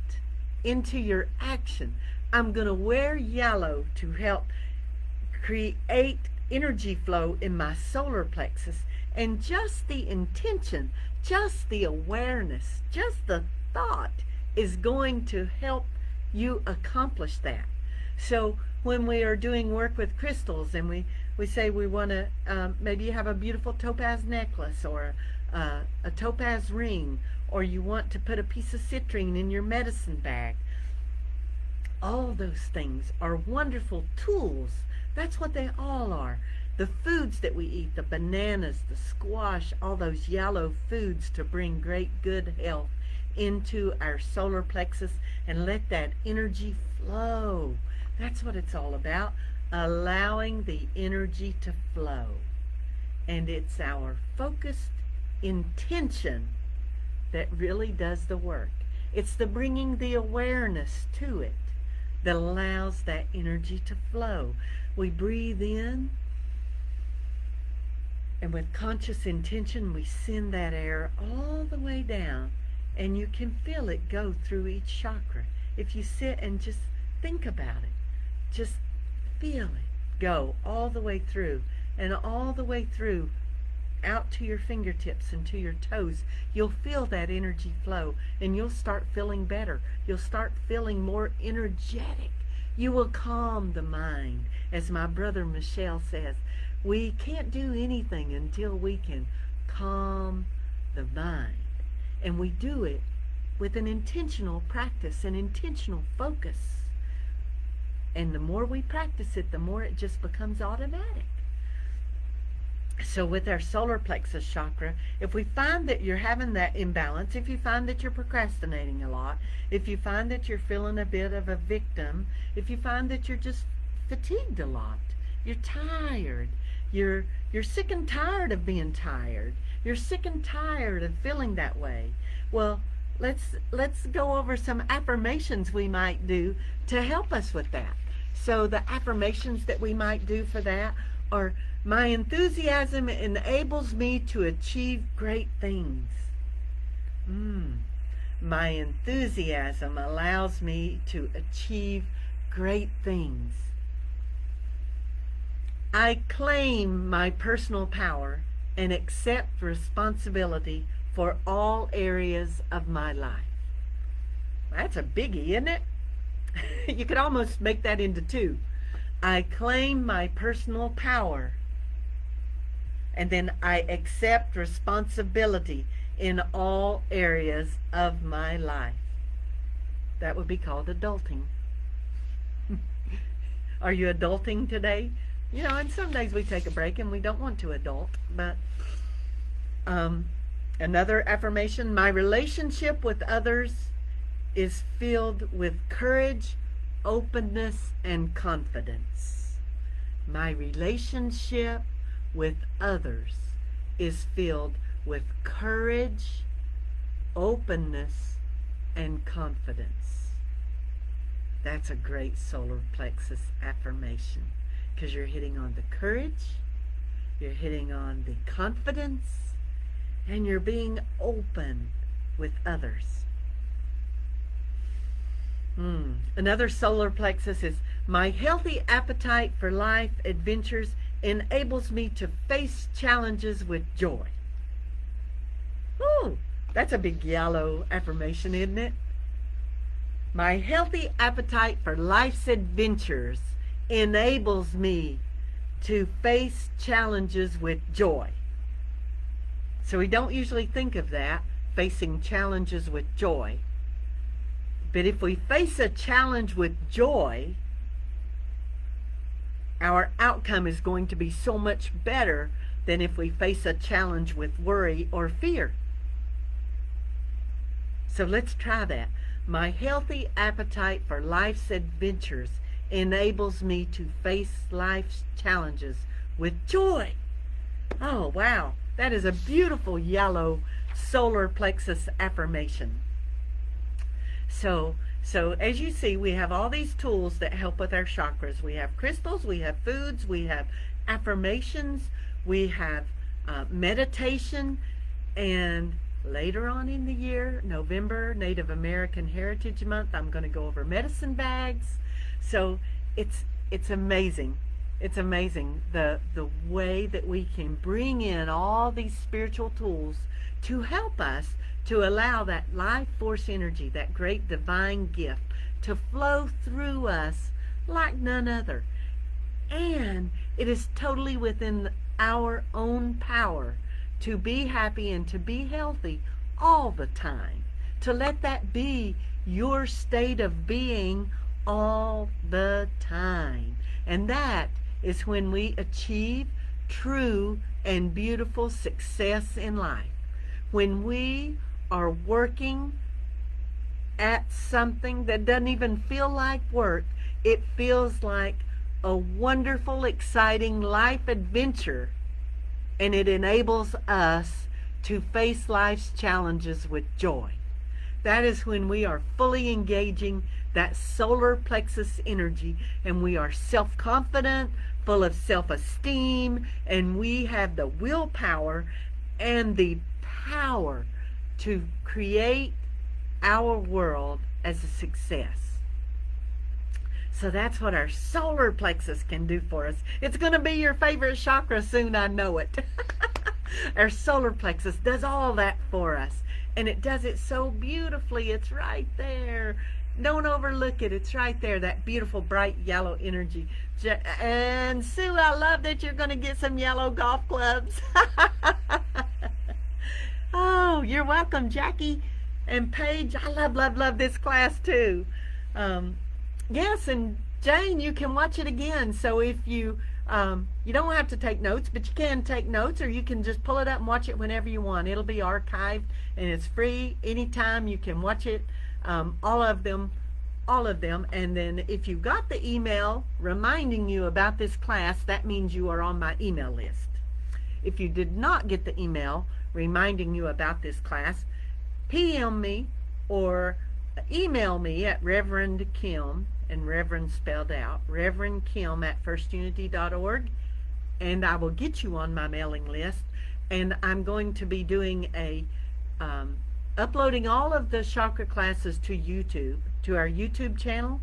into your action. I'm going to wear yellow to help create energy flow in my solar plexus. And just the intention, just the awareness, just the thought is going to help you accomplish that. So when we are doing work with crystals and we say we want to, maybe you have a beautiful topaz necklace or a topaz ring, or you want to put a piece of citrine in your medicine bag. All those things are wonderful tools. That's what they all are. The foods that we eat, the bananas, the squash, all those yellow foods to bring great good health into our solar plexus and let that energy flow. That's what it's all about, allowing the energy to flow. And it's our focused intention that really does the work. It's the bringing the awareness to it that allows that energy to flow. We breathe in, and with conscious intention, we send that air all the way down, and you can feel it go through each chakra. If you sit and just think about it, just feel it go all the way through, and all the way through, out to your fingertips and to your toes. You'll feel that energy flow, and you'll start feeling better. You'll start feeling more energetic. You will calm the mind. As my brother Michel says, we can't do anything until we can calm the mind. And we do it with an intentional practice, an intentional focus. And the more we practice it, the more it just becomes automatic. So with our solar plexus chakra, if we find that you're having that imbalance, if you find that you're procrastinating a lot, if you find that you're feeling a bit of a victim, if you find that you're just fatigued a lot, you're tired, you're sick and tired of being tired, you're sick and tired of feeling that way, well, let's go over some affirmations we might do to help us with that. So the affirmations that we might do for that are, my enthusiasm enables me to achieve great things. My enthusiasm allows me to achieve great things. I claim my personal power and accept responsibility for all areas of my life. That's a biggie, isn't it? You could almost make that into two. I claim my personal power, and then I accept responsibility in all areas of my life. That would be called adulting. Are you adulting today? You know, and some days we take a break and we don't want to adult, but another affirmation, my relationship with others is filled with courage, openness, and confidence. My relationship with others is filled with courage, openness, and confidence. That's a great solar plexus affirmation, because you're hitting on the courage, you're hitting on the confidence, and you're being open with others. Another solar plexus is, my healthy appetite for life adventures enables me to face challenges with joy. Ooh, that's a big yellow affirmation, isn't it? My healthy appetite for life's adventures enables me to face challenges with joy. So we don't usually think of that, facing challenges with joy. But if we face a challenge with joy, our outcome is going to be so much better than if we face a challenge with worry or fear. So let's try that. My healthy appetite for life's adventures enables me to face life's challenges with joy. Oh, wow. That is a beautiful yellow solar plexus affirmation. So as you see, we have all these tools that help with our chakras. We have crystals, we have foods, we have affirmations, we have meditation, and later on in the year, November, Native American Heritage Month, I'm going to go over medicine bags. So it's amazing. It's amazing the way that we can bring in all these spiritual tools to help us to allow that life force energy, that great divine gift, to flow through us like none other. And it is totally within our own power to be happy and to be healthy all the time. To let that be your state of being all the time. And that is when we achieve true and beautiful success in life. When we are working at something that doesn't even feel like work, it feels like a wonderful, exciting life adventure, and it enables us to face life's challenges with joy. That is when we are fully engaging that solar plexus energy, and we are self-confident, full of self-esteem, and we have the willpower and the power to create our world as a success. So that's what our solar plexus can do for us. It's going to be your favorite chakra soon, I know it. Our solar plexus does all that for us, and it does it so beautifully. It's right there. Don't overlook it. It's right there, that beautiful bright yellow energy. And Sue, I love that you're going to get some yellow golf clubs. Oh, you're welcome, Jackie and Paige. I love this class too. Yes, and Jane, you can watch it again. So if you you don't have to take notes, but you can take notes, or you can just pull it up and watch it whenever you want. It'll be archived, and it's free anytime. You can watch it, all of them. And then if you got the email reminding you about this class, that means you are on my email list. If you did not get the email reminding you about this class, PM me or email me at Reverend Kim, and Reverend spelled out, Reverend Kim at firstunity.org, and I will get you on my mailing list. And I'm going to be doing a uploading all of the chakra classes to YouTube, to our YouTube channel,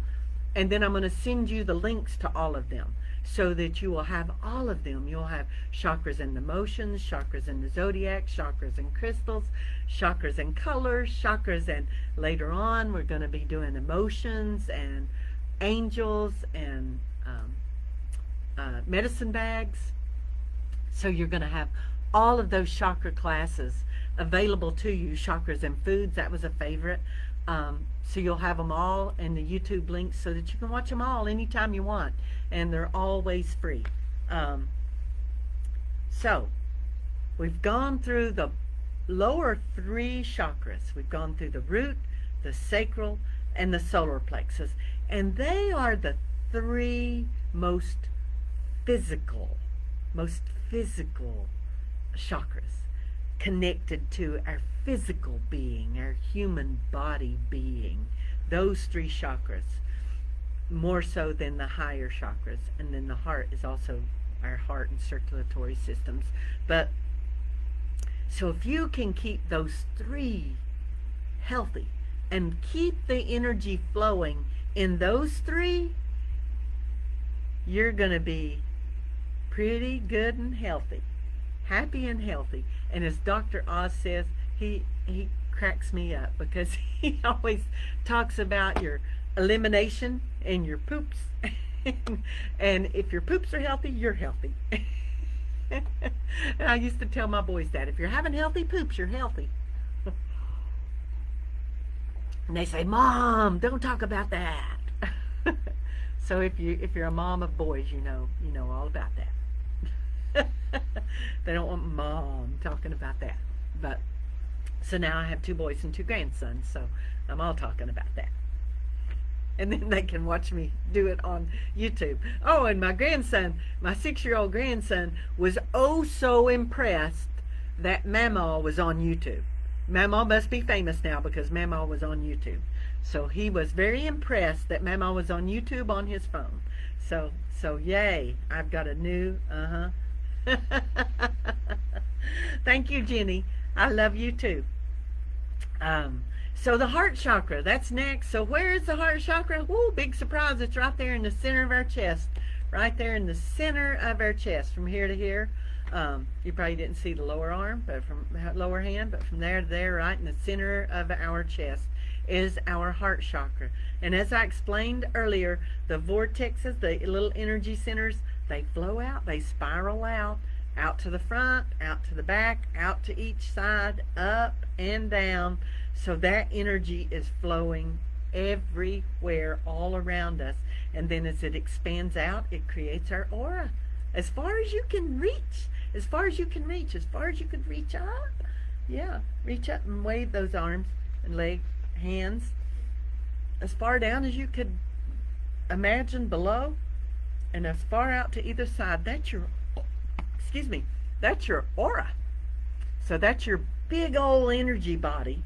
and then I'm going to send you the links to all of them so that you will have all of them. You'll have chakras and emotions, chakras and the zodiac, chakras and crystals, chakras and colors, chakras, and later on we're going to be doing emotions and angels and medicine bags. So you're going to have all of those chakra classes available to you. Chakras and foods, that was a favorite. So you'll have them all in the YouTube links so that you can watch them all anytime you want, and they're always free. So we've gone through the lower three chakras. We've gone through the root, the sacral, and the solar plexus, and they are the three most physical chakras, connected to our physical being, our human body being. Those three chakras, more so than the higher chakras. And then the heart is also our heart and circulatory systems. But so if you can keep those three healthy and keep the energy flowing in those three, you're going to be pretty good and healthy, happy and healthy. And as Dr. Oz says, he cracks me up because he always talks about your elimination and your poops. And if your poops are healthy, you're healthy. And I used to tell my boys that if you're having healthy poops, you're healthy. And they say, Mom, don't talk about that. So if you're a mom of boys, you know all about that. They don't want Mom talking about that. But so now I have 2 boys and 2 grandsons, so I'm all talking about that. And then they can watch me do it on YouTube. Oh, and my grandson, my 6-year-old grandson, was oh so impressed that Mamaw was on YouTube. Mamaw must be famous now because Mamaw was on YouTube. So he was very impressed that Mamaw was on YouTube on his phone. So yay, I've got a new, Thank you, Jenny. I love you too. So the heart chakra, that's next. So where is the heart chakra? Woo, big surprise. It's right there in the center of our chest, right there in the center of our chest, from here to here. You probably didn't see the lower arm, but from lower hand, but from there to there, right in the center of our chest, is our heart chakra. And as I explained earlier, the vortexes, the little energy centers, they flow out, they spiral out to the front, out to the back, out to each side, up and down. So that energy is flowing everywhere, all around us. And then as it expands out, it creates our aura. As far as you can reach, as far as you can reach, as far as you could reach up. Yeah, reach up and wave those arms and legs, hands, as far down as you could imagine below, and as far out to either side. That's your, that's your aura. So that's your big old energy body.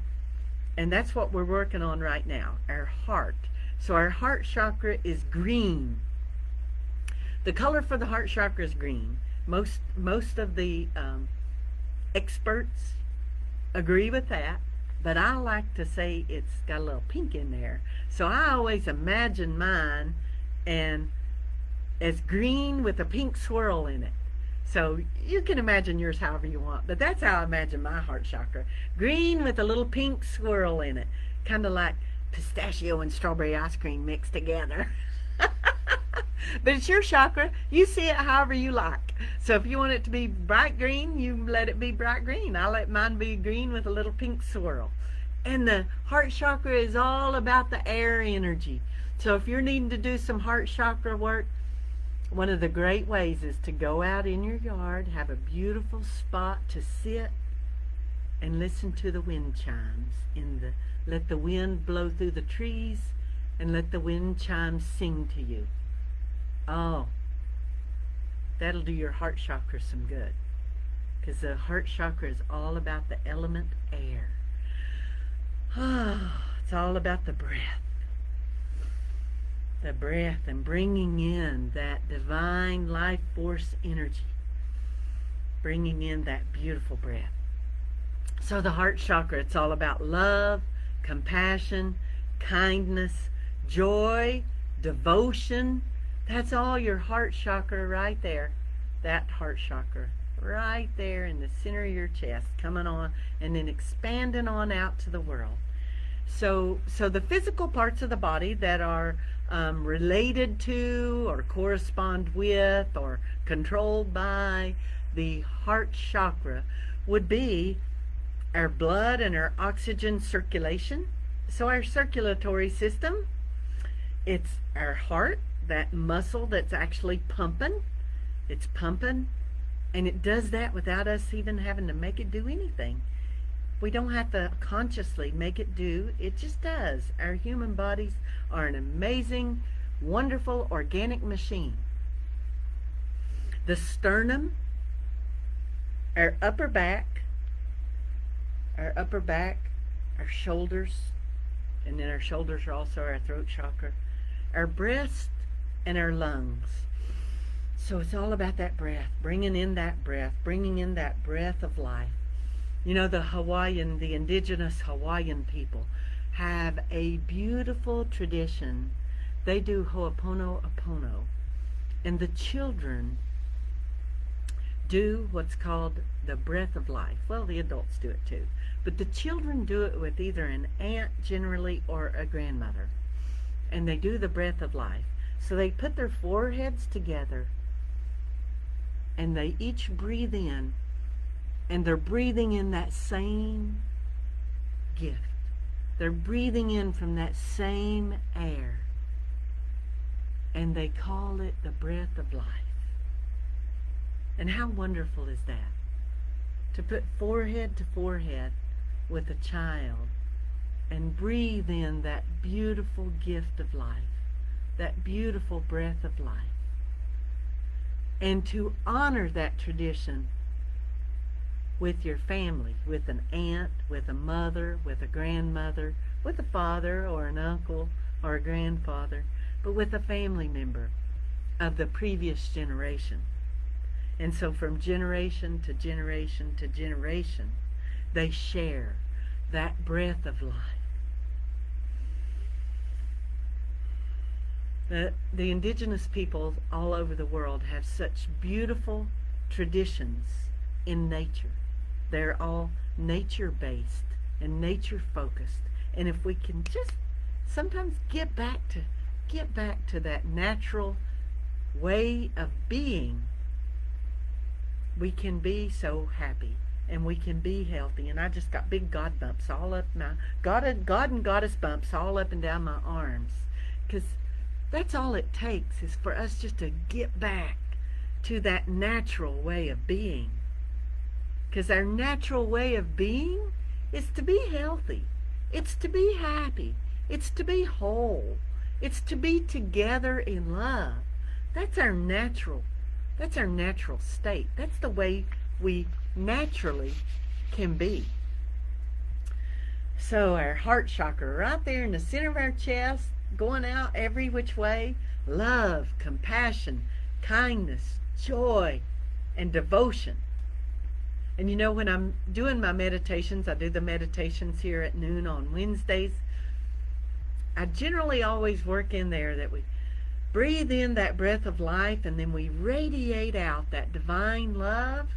And that's what we're working on right now, our heart. So our heart chakra is green. The color for the heart chakra is green. Most of the experts agree with that, but I like to say it's got a little pink in there. So I always imagine mine and as green with a pink swirl in it. So you can imagine yours however you want, but that's how I imagine my heart chakra. Green with a little pink swirl in it, kind of like pistachio and strawberry ice cream mixed together. But it's your chakra. You see it however you like. So if you want it to be bright green, you let it be bright green. I let mine be green with a little pink swirl. And the heart chakra is all about the air energy. So if you're needing to do some heart chakra work, one of the great ways is to go out in your yard, have a beautiful spot to sit and listen to the wind chimes. Let the wind blow through the trees and let the wind chimes sing to you. Oh, that'll do your heart chakra some good, because the heart chakra is all about the element air. It's all about the breath. The breath and bringing in that divine life force energy. Bringing in that beautiful breath. So the heart chakra, it's all about love, compassion, kindness, joy, devotion. That's all your heart chakra right there. That heart chakra right there in the center of your chest, coming on and then expanding on out to the world. So the physical parts of the body that are related to or correspond with or controlled by the heart chakra would be our blood and our oxygen circulation. So our circulatory system, it's our heart, that muscle that's actually pumping. It's pumping, and it does that without us even having to make it do anything. We don't have to consciously make it do. It just does. Our human bodies are an amazing, wonderful, organic machine. The sternum, our upper back, our shoulders, and then our shoulders are also our throat chakra, our breast, and our lungs. So it's all about that breath, bringing in that breath of life. You know, the indigenous Hawaiian people have a beautiful tradition. They do Ho'oponopono, and the children do what's called the breath of life. Well, the adults do it too, but the children do it with either an aunt generally or a grandmother, and they do the breath of life. So they put their foreheads together and they each breathe in, and they're breathing in that same gift. They're breathing in from that same air, and they call it the breath of life. And how wonderful is that? To put forehead to forehead with a child and breathe in that beautiful gift of life, that beautiful breath of life. And to honor that tradition with your family, with an aunt, with a mother, with a grandmother, with a father or an uncle or a grandfather, but with a family member of the previous generation. And so from generation to generation to generation, they share that breath of life. The indigenous peoples all over the world have such beautiful traditions in nature. They're all nature-based and nature-focused. And if we can just sometimes get back to that natural way of being, we can be so happy and we can be healthy. And I just got big God bumps all up my God and Goddess bumps all up and down my arms, because that's all it takes is for us just to get back to that natural way of being. Because our natural way of being is to be healthy. It's to be happy. It's to be whole. It's to be together in love. That's our natural state. That's the way we naturally can be. So our heart chakra right there in the center of our chest, going out every which way, love, compassion, kindness, joy, and devotion. And you know, when I'm doing my meditations, I do the meditations here at noon on Wednesdays, I generally always work in there that we breathe in that breath of life, and then we radiate out that divine love,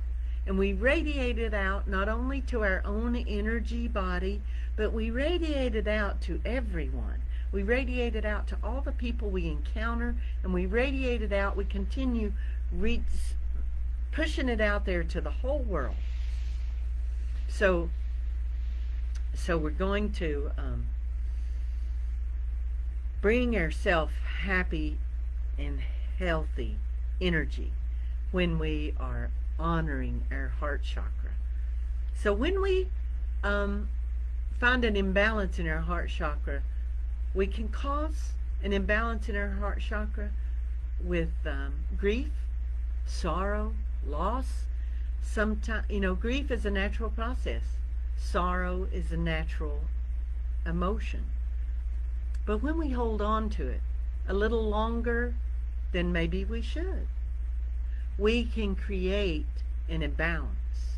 and we radiate it out not only to our own energy body, but we radiate it out to everyone. We radiate it out to all the people we encounter, and we radiate it out. We continue pushing it out there to the whole world. So we're going to bring ourselves happy and healthy energy when we are honoring our heart chakra. So when we find an imbalance in our heart chakra, we can cause an imbalance in our heart chakra with grief, sorrow, loss. Sometimes, grief is a natural process. Sorrow is a natural emotion. But when we hold on to it a little longer than maybe we should, we can create an imbalance.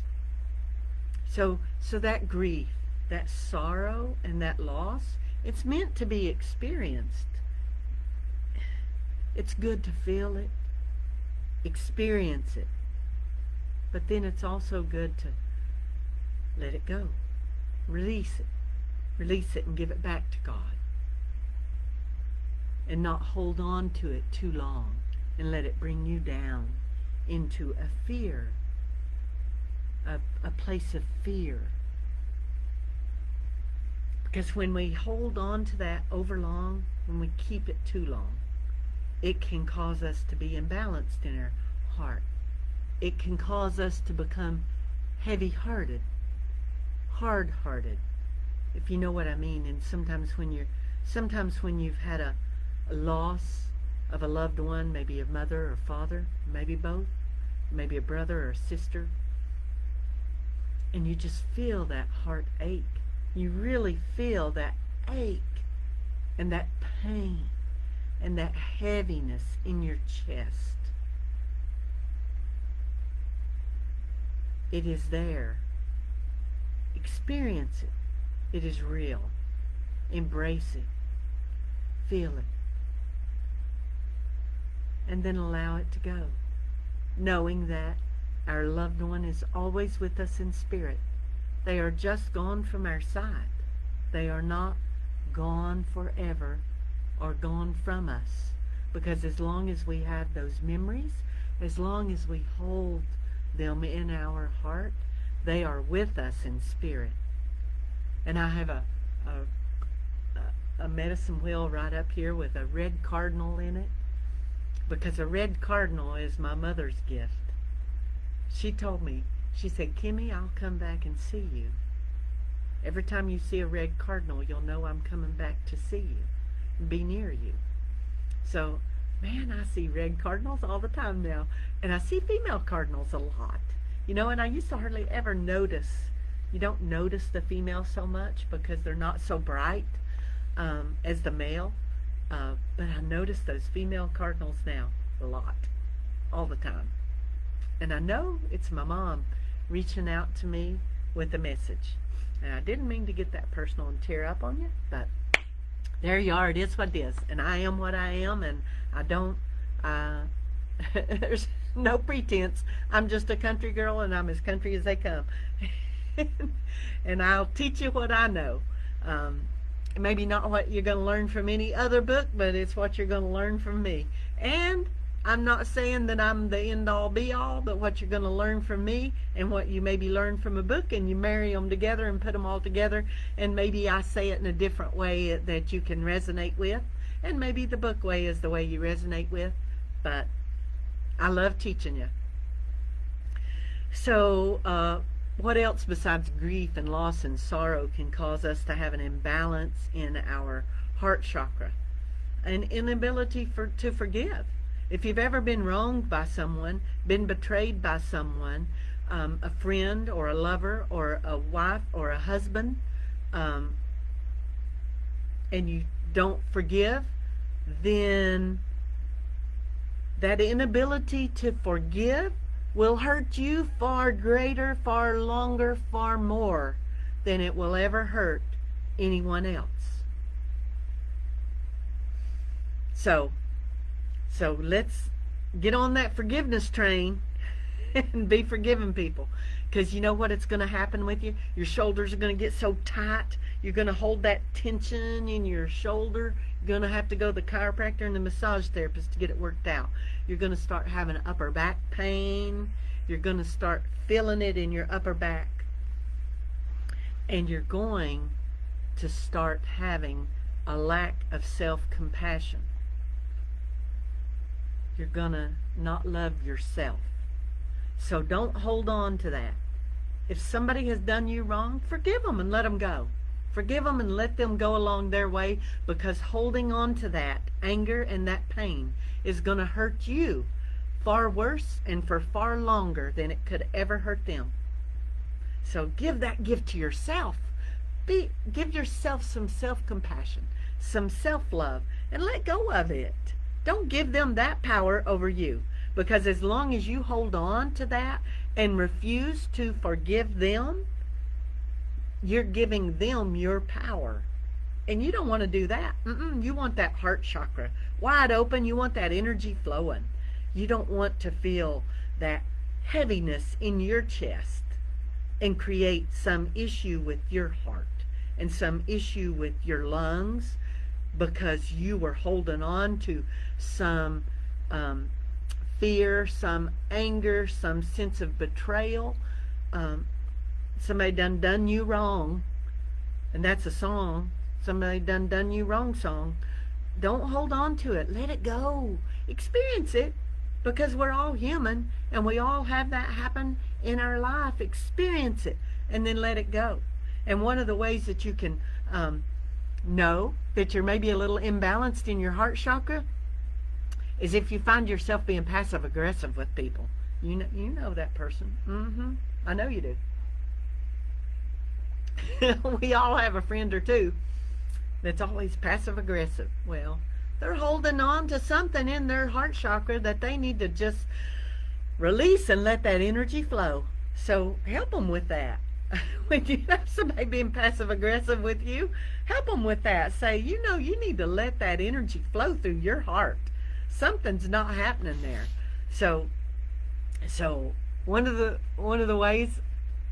So that grief, that sorrow, and that loss, it's meant to be experienced. It's good to feel it, experience it. But then it's also good to let it go. Release it and give it back to God. And not hold on to it too long and let it bring you down into a fear, a place of fear. Because when we hold on to that over long, when we keep it too long, it can cause us to be imbalanced in our heart. It can cause us to become heavy-hearted, hard-hearted, if you know what I mean. And sometimes when you've had a loss of a loved one, maybe a mother or father, maybe both, maybe a brother or a sister, and you just feel that heart ache. You really feel that ache and that pain and that heaviness in your chest. It is there. Experience it. It is real. Embrace it. Feel it. And then allow it to go, knowing that our loved one is always with us in spirit. They are just gone from our side. They are not gone forever or gone from us. Because as long as we have those memories, as long as we hold them in our heart, they are with us in spirit. And I have a medicine wheel right up here with a red cardinal in it, because a red cardinal is my mother's gift. She told me, she said, "Kimmy, I'll come back and see you. Every time you see a red cardinal, you'll know I'm coming back to see you and be near you." So, man, I see red cardinals all the time now. And I see female cardinals a lot. And I used to hardly ever notice. You don't notice the female so much because they're not so bright as the male. But I notice those female cardinals now a lot, all the time. And I know it's my mom reaching out to me with a message. And I didn't mean to get that personal and tear up on you, but there you are. It is what it is. And I am what I am, and I don't, there's no pretense. I'm just a country girl, and I'm as country as they come. And I'll teach you what I know. Maybe not what you're going to learn from any other book, but it's what you're going to learn from me. And I'm not saying that I'm the end-all be-all, but what you're going to learn from me and what you maybe learn from a book, and you marry them together and put them all together, and maybe I say it in a different way that you can resonate with, and maybe the book way is the way you resonate with, but I love teaching you. So what else besides grief and loss and sorrow can cause us to have an imbalance in our heart chakra? An inability to forgive. If you've ever been wronged by someone, been betrayed by someone, a friend or a lover or a wife or a husband, and you don't forgive, then that inability to forgive will hurt you far greater, far longer, far more than it will ever hurt anyone else. So let's get on that forgiveness train and be forgiving people. Because you know what it's going to happen with you? Your shoulders are going to get so tight. You're going to hold that tension in your shoulder. You're going to have to go to the chiropractor and the massage therapist to get it worked out. You're going to start having upper back pain. You're going to start feeling it in your upper back. And you're going to start having a lack of self-compassion. You're going to not love yourself. So don't hold on to that. If somebody has done you wrong, forgive them and let them go. Forgive them and let them go along their way, because holding on to that anger and that pain is going to hurt you far worse and for far longer than it could ever hurt them. So give that gift to yourself. Give yourself some self-compassion, some self-love, and let go of it. Don't give them that power over you, because as long as you hold on to that and refuse to forgive them, you're giving them your power. And you don't want to do that. You want that heart chakra wide open. You want that energy flowing. You don't want to feel that heaviness in your chest and create some issue with your heart and some issue with your lungs, because you were holding on to some fear, some anger, some sense of betrayal. Somebody done you wrong, and that's a song. Somebody done you wrong song. Don't hold on to it. Let it go. Experience it, because we're all human and we all have that happen in our life. Experience it and then let it go. And one of the ways that you can know that you're maybe a little imbalanced in your heart chakra is if you find yourself being passive aggressive with people. You know that person. I know you do. We all have a friend or two that's always passive aggressive. Well, they're holding on to something in their heart chakra that they need to just release and let that energy flow. So help them with that. When you have somebody being passive aggressive with you, help them with that. Say, you need to let that energy flow through your heart. Something's not happening there. So one of the ways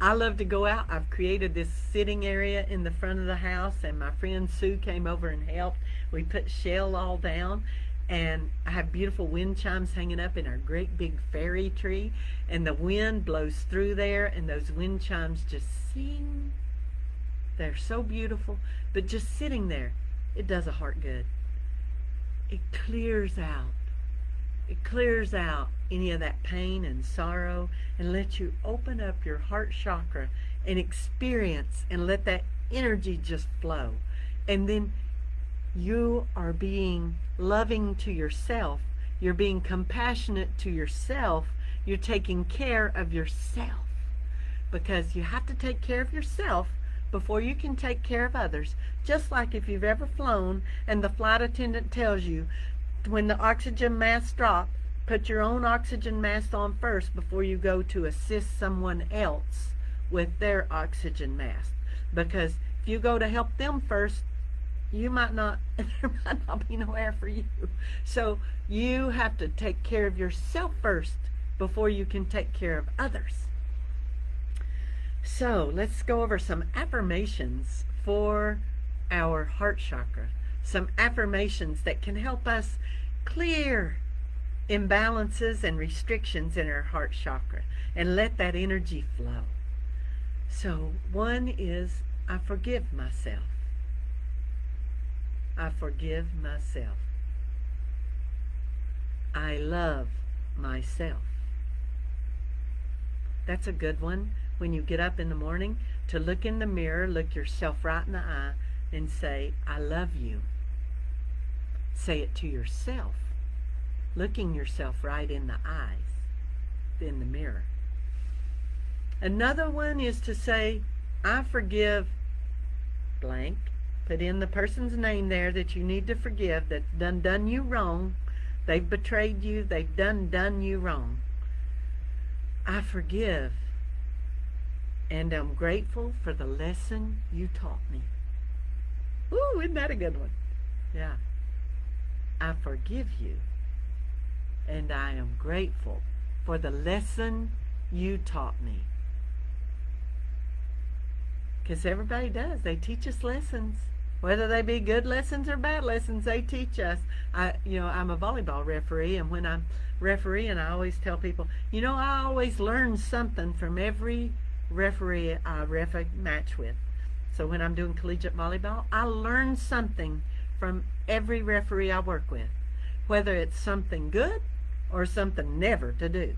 I love to go out, I've created this sitting area in the front of the house, and my friend Sue came over and helped. We put shell all down, and I have beautiful wind chimes hanging up in our great big fairy tree, and the wind blows through there, and those wind chimes just sing. They're so beautiful, but just sitting there, it does a heart good. It clears out. It clears out any of that pain and sorrow, and lets you open up your heart chakra and experience and let that energy just flow. And then you are being loving to yourself. You're being compassionate to yourself. You're taking care of yourself, because you have to take care of yourself before you can take care of others. Just like if you've ever flown and the flight attendant tells you, when the oxygen masks drop, put your own oxygen mask on first before you go to assist someone else with their oxygen mask. Because if you go to help them first, you might not, there might not be no air for you. So you have to take care of yourself first before you can take care of others. So let's go over some affirmations for our heart chakra. Some affirmations that can help us clear imbalances and restrictions in our heart chakra and let that energy flow. So one is, I forgive myself. I forgive myself. I love myself. That's a good one when you get up in the morning, to look in the mirror, look yourself right in the eye and say, I love you. Say it to yourself, looking yourself right in the eyes, in the mirror. Another one is to say, I forgive blank. Put in the person's name there that you need to forgive, that's done you wrong. They've betrayed you. They've done you wrong. I forgive, and I'm grateful for the lesson you taught me. Ooh, isn't that a good one? Yeah. I forgive you, and I am grateful for the lesson you taught me. Because everybody does. They teach us lessons. Whether they be good lessons or bad lessons, they teach us. I'm a volleyball referee, and when I'm refereeing, I always tell people, I always learn something from every referee I ref a match with. So when I'm doing collegiate volleyball, I learn something from every referee I work with, whether it's something good or something never to do.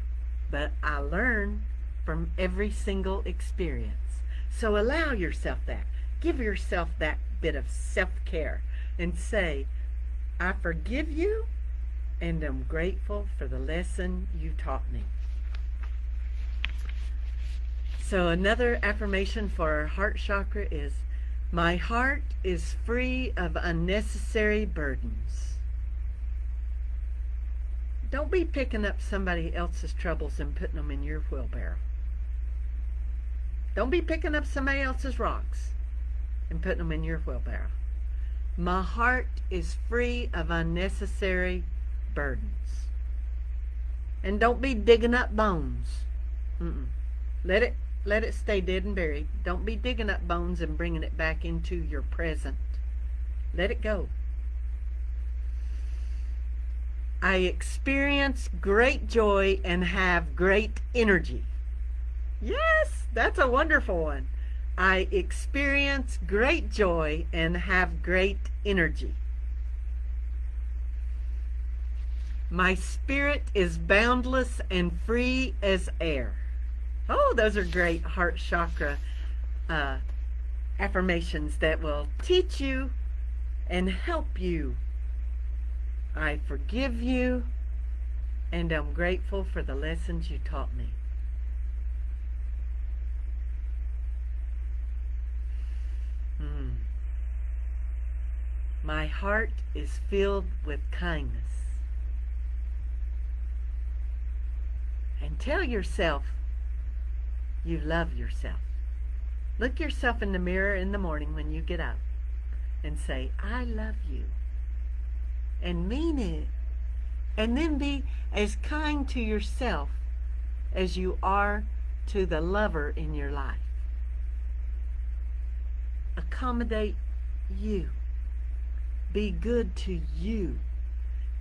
But I learn from every single experience. So allow yourself that. Give yourself that bit of self-care and say, I forgive you and am grateful for the lesson you taught me. So another affirmation for our heart chakra is, my heart is free of unnecessary burdens. Don't be picking up somebody else's troubles and putting them in your wheelbarrow. Don't be picking up somebody else's rocks and putting them in your wheelbarrow. My heart is free of unnecessary burdens. And don't be digging up bones. Let it stay dead and buried. Don't be digging up bones and bringing it back into your present. Let it go. I experience great joy and have great energy. Yes, that's a wonderful one. I experience great joy and have great energy. My spirit is boundless and free as air. Oh, those are great heart chakra affirmations that will teach you and help you. I forgive you and I'm grateful for the lessons you taught me. My heart is filled with kindness. And tell yourself you love yourself. Look yourself in the mirror in the morning when you get up and say, I love you. And mean it. And then be as kind to yourself as you are to the lover in your life. Accommodate you. Be good to you.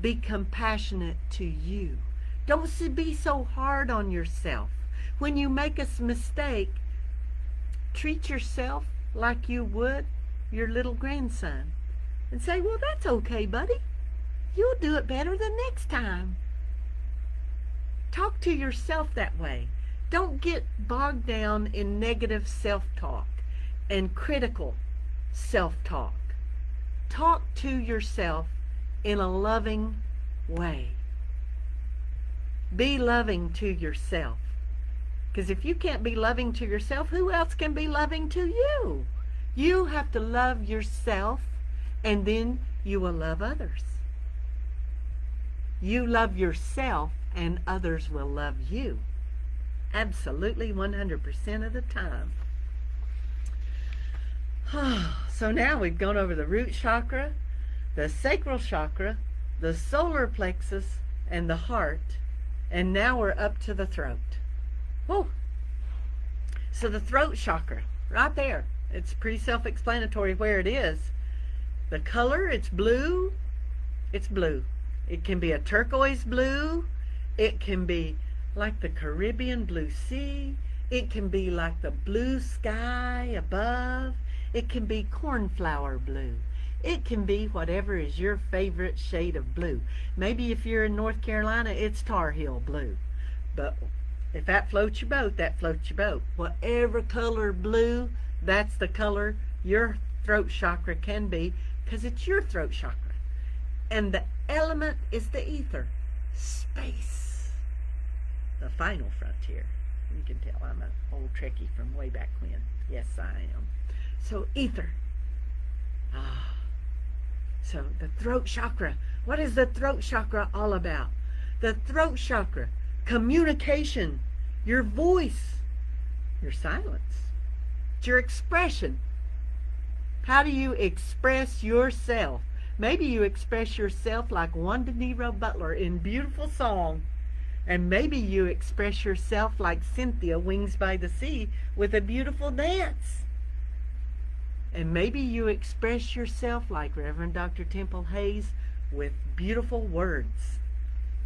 Be compassionate to you. Don't be so hard on yourself. When you make a mistake, treat yourself like you would your little grandson. And say, well, that's okay, buddy. You'll do it better the next time. Talk to yourself that way. Don't get bogged down in negative self-talk and critical self-talk. Talk to yourself in a loving way. Be loving to yourself. Because if you can't be loving to yourself, who else can be loving to you? You have to love yourself, and then you will love others. You love yourself, and others will love you. Absolutely 100% of the time. So now we've gone over the root chakra, the sacral chakra, the solar plexus, and the heart. And now we're up to the throat. Whoa. So the throat chakra, right there. It's pretty self-explanatory where it is. The color, it's blue. It's blue. It can be a turquoise blue. It can be like the Caribbean blue sea. It can be like the blue sky above. It can be cornflower blue. It can be whatever is your favorite shade of blue. Maybe if you're in North Carolina, it's Tar Heel blue. But if that floats your boat, that floats your boat. Whatever color blue, that's the color your throat chakra can be, because it's your throat chakra. And the element is the ether, space, the final frontier. You can tell I'm an old Trekkie from way back when. Yes, I am. So ether. So the throat chakra. What is the throat chakra all about? The throat chakra, communication, your voice, your silence, it's your expression. How do you express yourself? Maybe you express yourself like Wanda Nero Butler in beautiful song. And maybe you express yourself like Cynthia Wings by the Sea with a beautiful dance. And maybe you express yourself like Reverend Dr. Temple Hayes with beautiful words.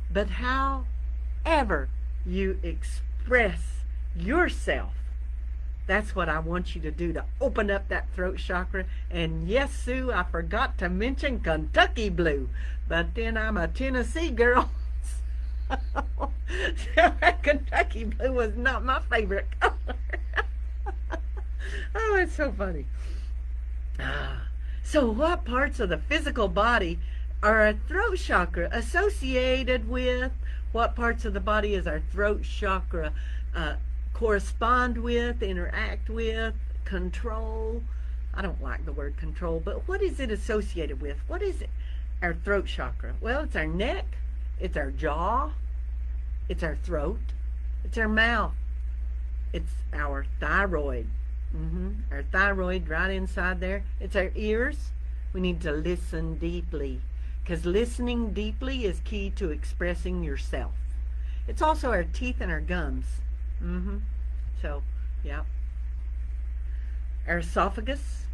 But however you express yourself, that's what I want you to do, to open up that throat chakra. And yes, Sue, I forgot to mention Kentucky blue, but then I'm a Tennessee girl. So Kentucky blue was not my favorite color. Oh, it's so funny. So what parts of the physical body are a throat chakra associated with? What parts of the body is our throat chakra correspond with, interact with, control? I don't like the word control, but what is it associated with? What is it? Our throat chakra. Well, it's our neck, it's our jaw, it's our throat, it's our mouth, it's our thyroid. Our thyroid right inside there. It's our ears. We need to listen deeply, because listening deeply is key to expressing yourself. It's also our teeth and our gums. So, yeah. Our esophagus.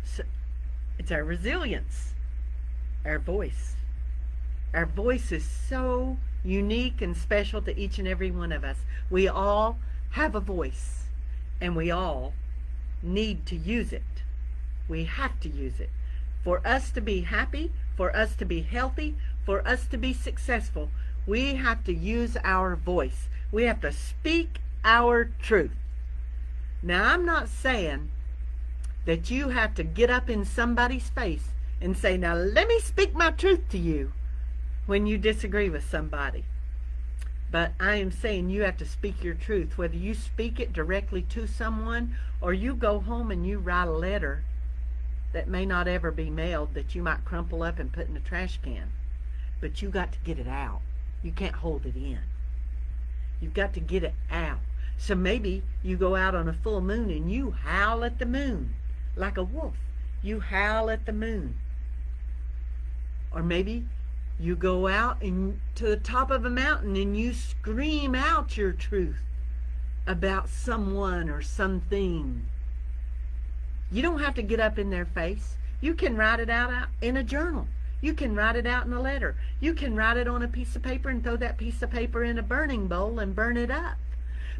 So, it's our resilience. Our voice. Our voice is so unique and special to each and every one of us. We all have a voice, and we all need to use it. We have to use it. For us to be happy, for us to be healthy, for us to be successful, we have to use our voice. We have to speak our truth. Now, I'm not saying that you have to get up in somebody's face and say, now let me speak my truth to you, when you disagree with somebody. But I am saying you have to speak your truth, whether you speak it directly to someone or you go home and you write a letter that may not ever be mailed, that you might crumple up and put in a trash can. But you got to get it out. You can't hold it in. You've got to get it out. So maybe you go out on a full moon and you howl at the moon like a wolf. You howl at the moon. Or maybe you go out and to the top of a mountain and you scream out your truth about someone or something. You don't have to get up in their face. You can write it out in a journal. You can write it out in a letter. You can write it on a piece of paper and throw that piece of paper in a burning bowl and burn it up.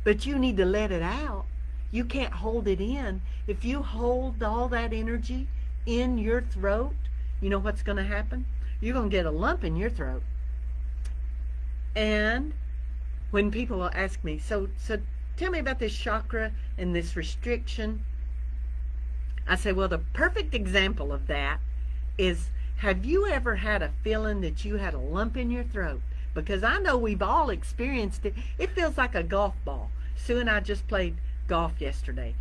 But you need to let it out. You can't hold it in. If you hold all that energy in your throat, you know what's going to happen? You're going to get a lump in your throat. And when people will ask me, so tell me about this chakra and this restriction, I say, well, the perfect example of that is, have you ever had a feeling that you had a lump in your throat? Because I know we've all experienced it. It feels like a golf ball. Sue and I just played golf yesterday.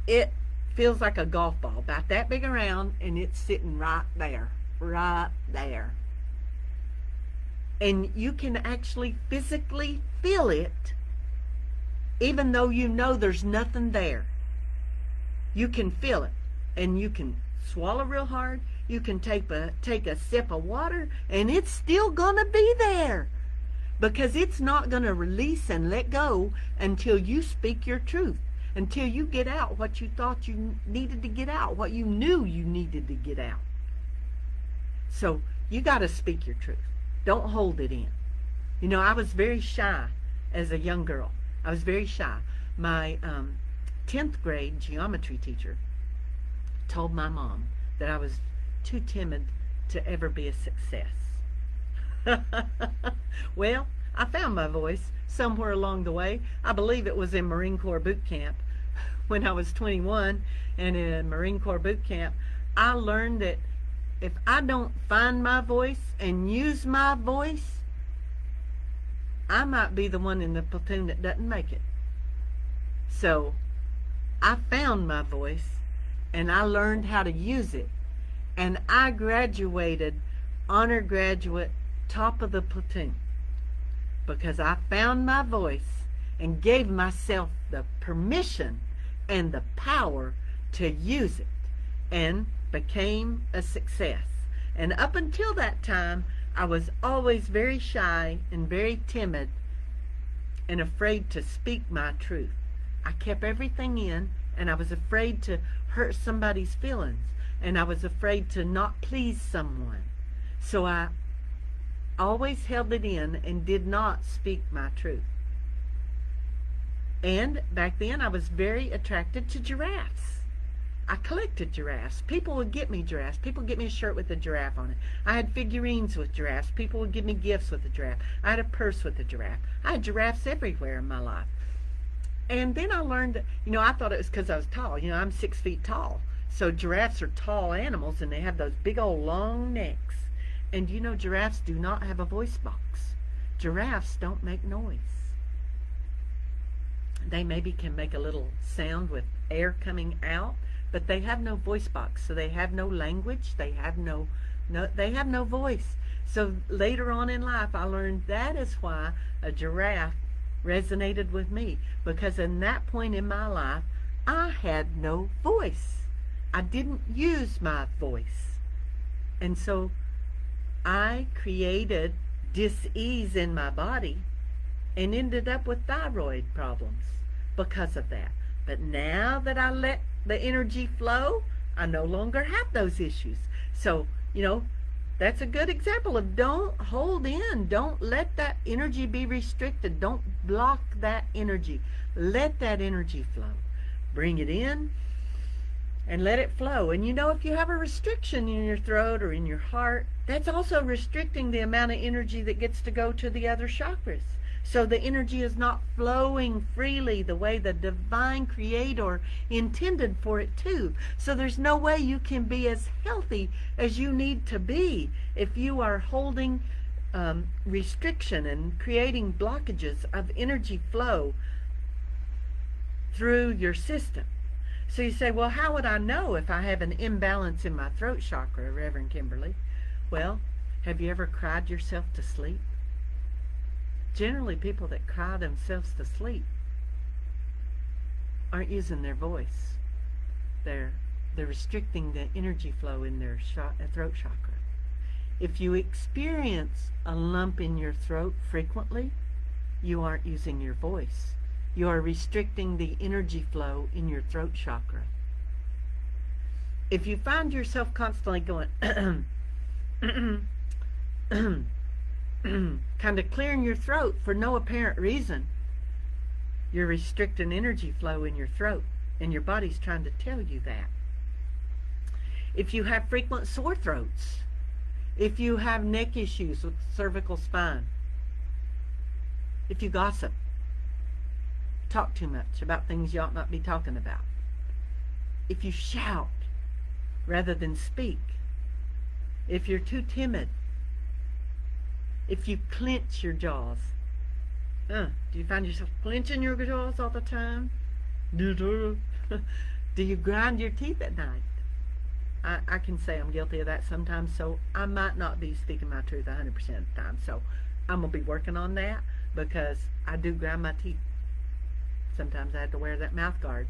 It feels like a golf ball, about that big around, and it's sitting right there. Right there. And you can actually physically feel it, even though you know there's nothing there. You can feel it, and you can swallow real hard. You can take a sip of water, and it's still gonna be there, because it's not gonna release and let go until you speak your truth, until you get out what you thought you needed to get out, what you knew you needed to get out. So you got to speak your truth. Don't hold it in. You know, I was very shy as a young girl. I was very shy. My 10th grade geometry teacher told my mom that I was too timid to ever be a success. Well, I found my voice somewhere along the way. I believe it was in Marine Corps boot camp when I was 21, and in Marine Corps boot camp, I learned that if I don't find my voice and use my voice, I might be the one in the platoon that doesn't make it. So I found my voice, and I learned how to use it, and I graduated honor graduate, top of the platoon, because I found my voice and gave myself the permission and the power to use it, and became a success. And up until that time, I was always very shy and very timid and afraid to speak my truth. I kept everything in, and I was afraid to hurt somebody's feelings, and I was afraid to not please someone. So I always held it in and did not speak my truth. And back then I was very attracted to giraffes. I collected giraffes. People would get me giraffes. People would get me a shirt with a giraffe on it. I had figurines with giraffes. People would give me gifts with a giraffe. I had a purse with a giraffe. I had giraffes everywhere in my life. And then I learned that, I thought it was because I was tall. I'm 6 feet tall. So giraffes are tall animals, and they have those big old long necks. And giraffes do not have a voice box. Giraffes don't make noise. They maybe can make a little sound with air coming out, but they have no voice box, so they have no language. They have no voice. So later on in life, I learned that is why a giraffe resonated with me, because in that point in my life, I had no voice. I didn't use my voice, and so I created dis-ease in my body and ended up with thyroid problems because of that. But now that I let the energy flow, I no longer have those issues. So, that's a good example of don't hold in. Don't let that energy be restricted. Don't block that energy. Let that energy flow. Bring it in and let it flow. And if you have a restriction in your throat or in your heart, that's also restricting the amount of energy that gets to go to the other chakras. So the energy is not flowing freely the way the divine creator intended for it to. So there's no way you can be as healthy as you need to be if you are holding restriction and creating blockages of energy flow through your system. So you say, well, how would I know if I have an imbalance in my throat chakra, Reverend Kimberly? Well, have you ever cried yourself to sleep? Generally, people that cry themselves to sleep aren't using their voice. They're restricting the energy flow in their throat chakra. If you experience a lump in your throat frequently, you aren't using your voice. You are restricting the energy flow in your throat chakra. If you find yourself constantly going kind of clearing your throat for no apparent reason, you're restricting energy flow in your throat, and your body's trying to tell you that. If you have frequent sore throats, if you have neck issues with the cervical spine, if you gossip, talk too much about things you ought not be talking about, if you shout rather than speak, if you're too timid, if you clench your jaws. Do you find yourself clenching your jaws all the time? Do you grind your teeth at night? I can say I'm guilty of that sometimes, so I might not be speaking my truth 100% of the time. So I'm going to be working on that, because I do grind my teeth. Sometimes I have to wear that mouth guard.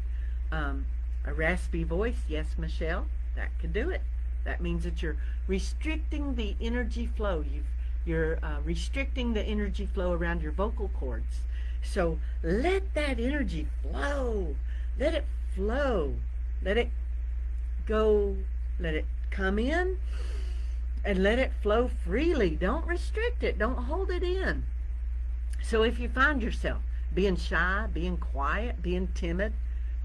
A raspy voice, yes, Michelle, that could do it. That means that you're restricting the energy flow. You're restricting the energy flow around your vocal cords. So let that energy flow. Let it flow. Let it go. Let it come in and let it flow freely. Don't restrict it. Don't hold it in. So if you find yourself being shy, being quiet, being timid,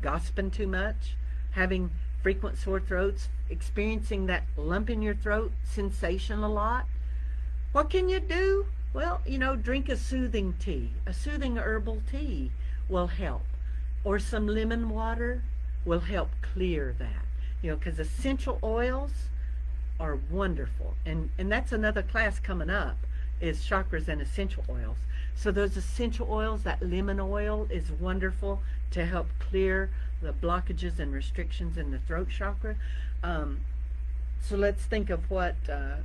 gossiping too much, having frequent sore throats, experiencing that lump in your throat sensation a lot, what can you do? Well, drink a soothing tea. A soothing herbal tea will help. Or some lemon water will help clear that. Because essential oils are wonderful. And that's another class coming up, is chakras and essential oils. So those essential oils, that lemon oil is wonderful to help clear the blockages and restrictions in the throat chakra. So let's think of what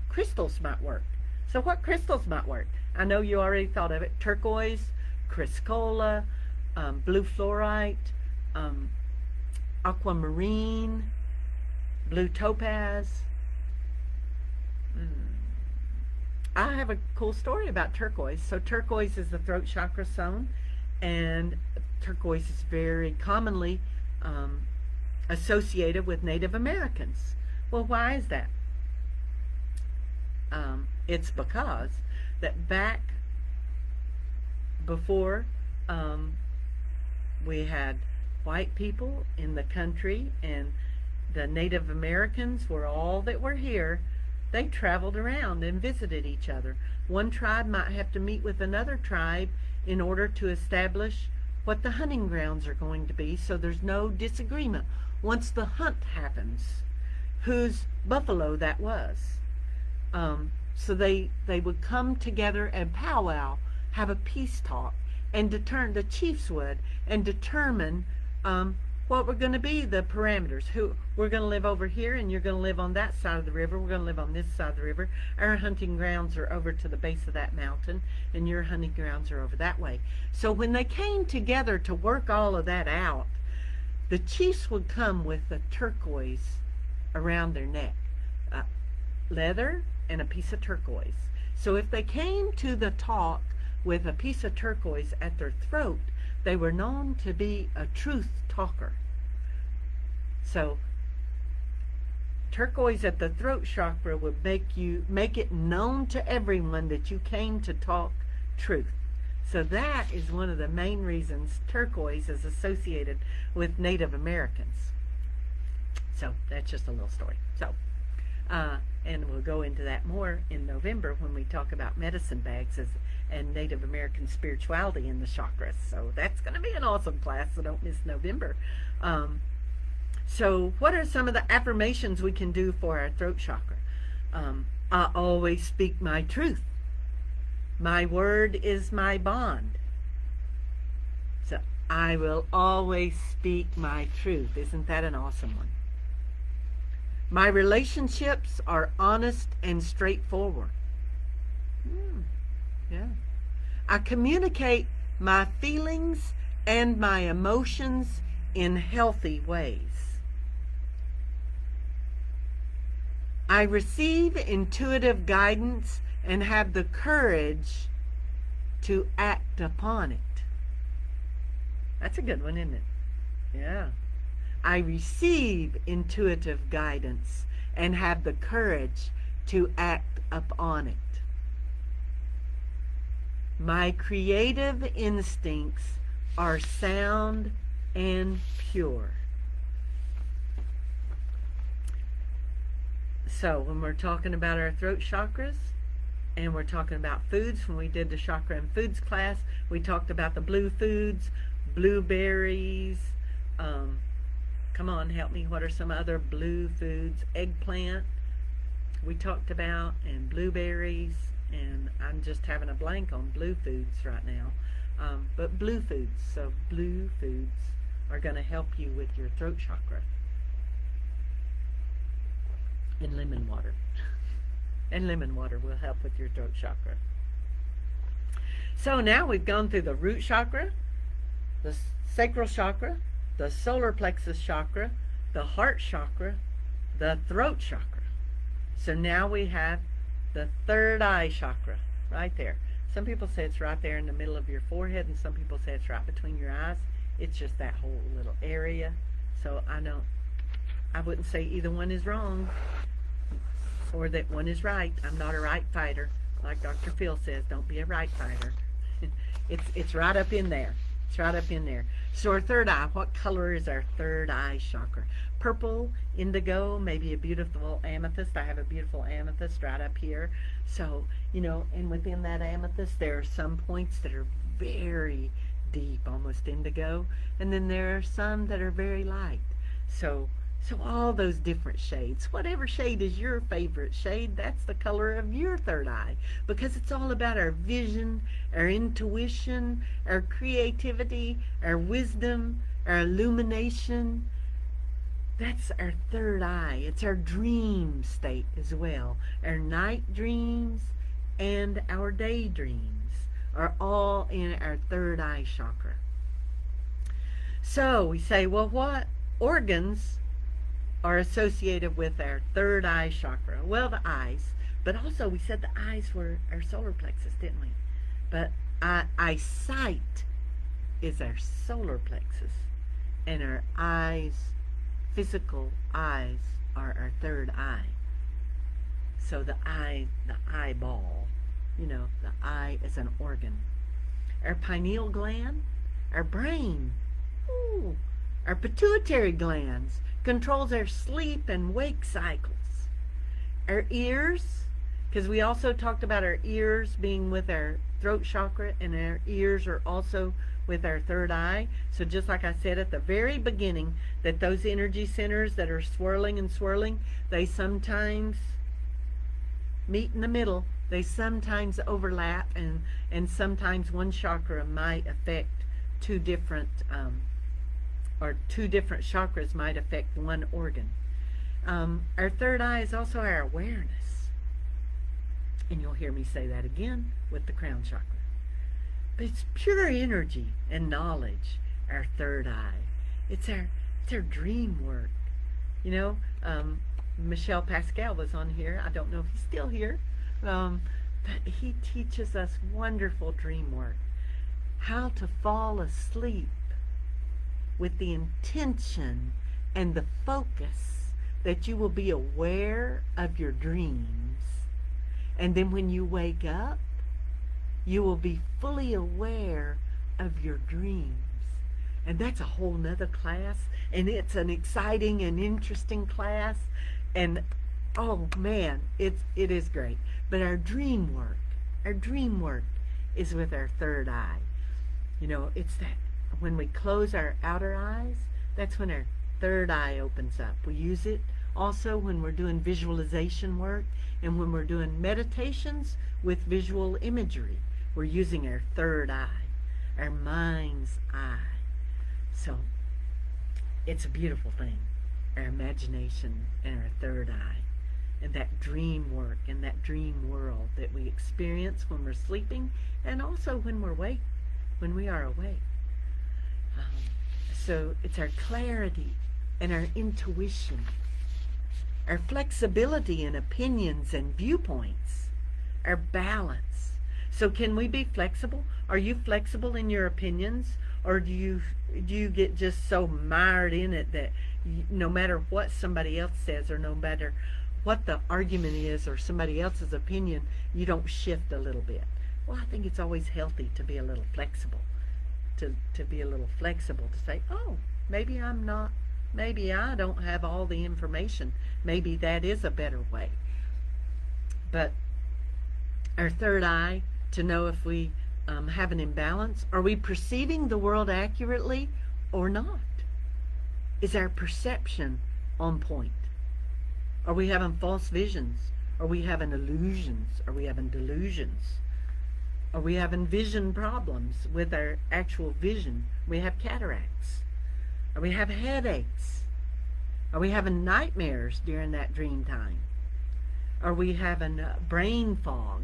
crystals might work. So what crystals might work? I know you already thought of it. Turquoise, chrysocolla, blue fluorite, aquamarine, blue topaz. I have a cool story about turquoise. So turquoise is the throat chakra zone, and turquoise is very commonly associated with Native Americans. Well, why is that? It's because that back before we had white people in the country and the Native Americans were all that were here, they traveled around and visited each other. One tribe might have to meet with another tribe in order to establish what the hunting grounds are going to be, so there's no disagreement once the hunt happens whose buffalo that was. So they would come together and powwow, have a peace talk, and the chiefs would, and determine what were going to be the parameters. Who we're going to live over here, and you're going to live on that side of the river. We're going to live on this side of the river. Our hunting grounds are over to the base of that mountain, and your hunting grounds are over that way. So when they came together to work all of that out, the chiefs would come with a turquoise around their neck, leather and a piece of turquoise. So if they came to the talk with a piece of turquoise at their throat, they were known to be a truth talker. So turquoise at the throat chakra would make it known to everyone that you came to talk truth. So that is one of the main reasons turquoise is associated with Native Americans. So that's just a little story. So and we'll go into that more in November when we talk about medicine bags and Native American spirituality in the chakras. So that's going to be an awesome class, so don't miss November. So what are some of the affirmations we can do for our throat chakra? I always speak my truth. My word is my bond. So I will always speak my truth. Isn't that an awesome one? My relationships are honest and straightforward. Yeah. I communicate my feelings and my emotions in healthy ways. I receive intuitive guidance and have the courage to act upon it. That's a good one, isn't it? Yeah. I receive intuitive guidance and have the courage to act upon it. My creative instincts are sound and pure. So when we're talking about our throat chakras and we're talking about foods, when we did the chakra and foods class, we talked about the blue foods, blueberries. Come on, help me. What are some other blue foods? Eggplant we talked about, and blueberries, and I'm just having a blank on blue foods right now. But blue foods, so blue foods are going to help you with your throat chakra. And lemon water. And lemon water will help with your throat chakra. So now we've gone through the root chakra, the sacral chakra, the solar plexus chakra, the heart chakra, the throat chakra. So now we have the third eye chakra right there. Some people say it's right there in the middle of your forehead, and some people say it's right between your eyes. It's just that whole little area. So I wouldn't say either one is wrong or that one is right. I'm not a right fighter. Like Dr. Phil says, don't be a right fighter. It's right up in there. It's right up in there. So our third eye, what color is our third eye chakra? Purple, indigo, maybe a beautiful amethyst. I have a beautiful amethyst right up here. So, and within that amethyst, there are some points that are very deep, almost indigo. And then there are some that are very light. So all those different shades, whatever shade is your favorite shade, that's the color of your third eye, because it's all about our vision, our intuition, our creativity, our wisdom, our illumination. That's our third eye. It's our dream state as well. Our night dreams and our daydreams are all in our third eye chakra. So we say, well, what organs are associated with our third eye chakra? Well, the eyes, but also we said the eyes were our solar plexus, didn't we? But eyesight is our solar plexus, and our eyes, physical eyes, are our third eye. So the eyeball, the eye is an organ. Our pineal gland, our brain, our pituitary glands, controls our sleep and wake cycles. Our ears, because we also talked about our ears being with our throat chakra, and our ears are also with our third eye. So just like I said at the very beginning, that those energy centers that are swirling and swirling, they sometimes meet in the middle. They sometimes overlap, and sometimes one chakra might affect two different chakras might affect one organ. Our third eye is also our awareness. And you'll hear me say that again with the crown chakra. But it's pure energy and knowledge, our third eye. It's our dream work. Michel Pascal was on here. I don't know if he's still here. But he teaches us wonderful dream work. How to fall asleep with the intention and the focus that you will be aware of your dreams. And then when you wake up, you will be fully aware of your dreams. And that's a whole nother class. And it's an exciting and interesting class. And oh man, it is great. But our dream work is with our third eye. It's that when we close our outer eyes, that's when our third eye opens up. We use it also when we're doing visualization work and when we're doing meditations with visual imagery. We're using our third eye, our mind's eye. So it's a beautiful thing, our imagination and our third eye, and that dream work and that dream world that we experience when we're sleeping and also when we are awake. So it's our clarity and our intuition, our flexibility in opinions and viewpoints, our balance. So can we be flexible? Are you flexible in your opinions, or do you get just so mired in it that no matter what somebody else says, or no matter what the argument is or somebody else's opinion, you don't shift a little bit? Well, I think it's always healthy to be a little flexible. To be a little flexible, to say, oh, maybe I don't have all the information. Maybe that is a better way. But our third eye, to know if we have an imbalance. Are we perceiving the world accurately or not? Is our perception on point? Are we having false visions? Are we having illusions? Are we having delusions? Are we having vision problems with our actual vision? We have cataracts. Are we having headaches? Are we having nightmares during that dream time? Are we having brain fog?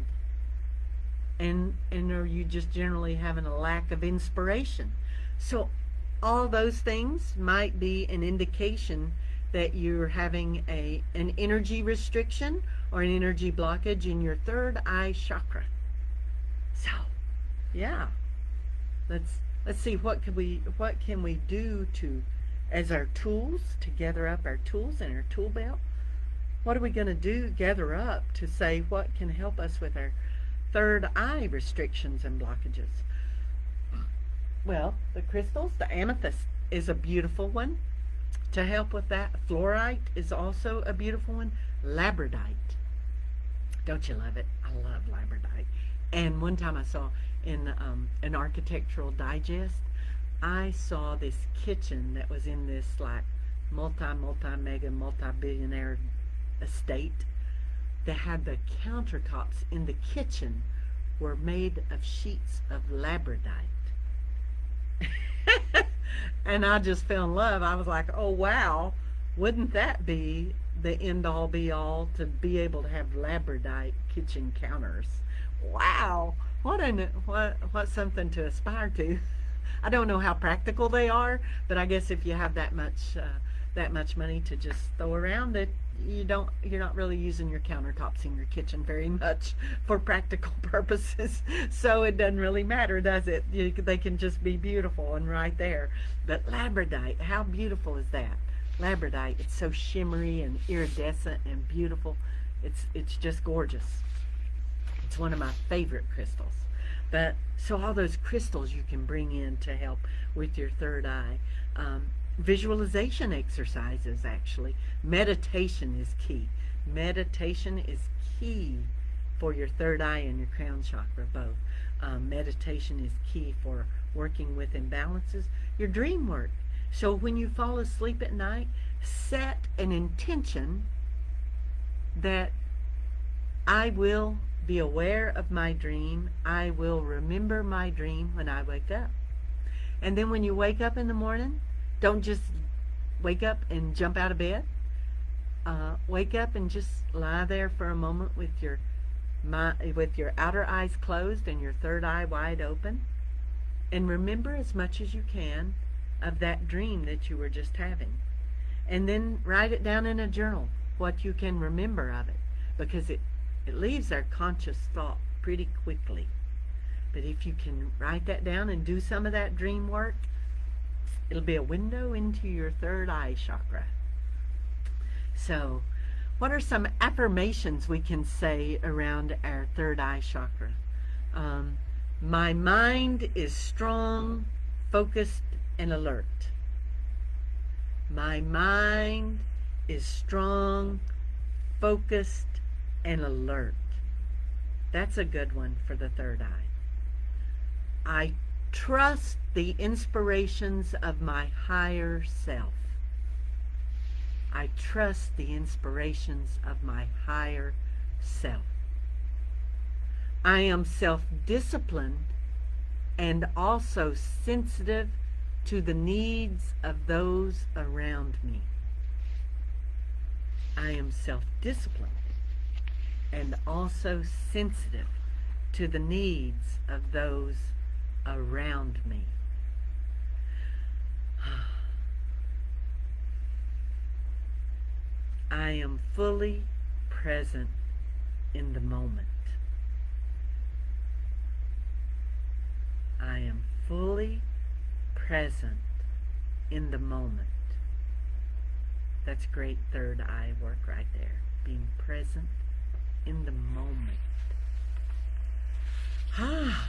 And are you just generally having a lack of inspiration? So all those things might be an indication that you're having an energy restriction or an energy blockage in your third eye chakra. So, yeah, let's see what can we do to, as our tools, to gather up our tools in our tool belt. What are we going to do, gather up to say what can help us with our third eye restrictions and blockages? Well, the crystals, the amethyst is a beautiful one to help with that. Fluorite is also a beautiful one. Labradorite. Don't you love it? I love labradorite. And one time I saw in an architectural digest, I saw this kitchen that was in this like multi-billionaire estate that had the countertops in the kitchen were made of sheets of labradorite. And I just fell in love. I was like, oh wow, wouldn't that be the end-all be-all to be able to have labradorite kitchen counters? Wow, what something to aspire to. I don't know how practical they are, but I guess if you have that much money to just throw around, it you're not really using your countertops in your kitchen very much for practical purposes, so it doesn't really matter, does it? They can just be beautiful and right there. But labradorite, how beautiful is that? Labradorite, it's so shimmery and iridescent and beautiful. It's just gorgeous. It's one of my favorite crystals. But so all those crystals you can bring in to help with your third eye. Visualization exercises, actually. Meditation is key. Meditation is key for your third eye and your crown chakra, both. Meditation is key for working with imbalances. Your dream work. So when you fall asleep at night, set an intention that I will be aware of my dream. I will remember my dream when I wake up. And then when you wake up in the morning, don't just wake up and jump out of bed. Wake up and just lie there for a moment with your outer eyes closed and your third eye wide open. And remember as much as you can of that dream that you were just having. And then write it down in a journal, what you can remember of it. Because it leaves our conscious thought pretty quickly. But if you can write that down and do some of that dream work, it'll be a window into your third eye chakra. So, what are some affirmations we can say around our third eye chakra? My mind is strong, focused, and alert. My mind is strong, focused, and alert. That's a good one for the third eye. I trust the inspirations of my higher self. I trust the inspirations of my higher self. I am self-disciplined and also sensitive to the needs of those around me. I am self-disciplined and also sensitive to the needs of those around me. I am fully present in the moment. I am fully present in the moment. That's great third eye work right there. Being present in the moment.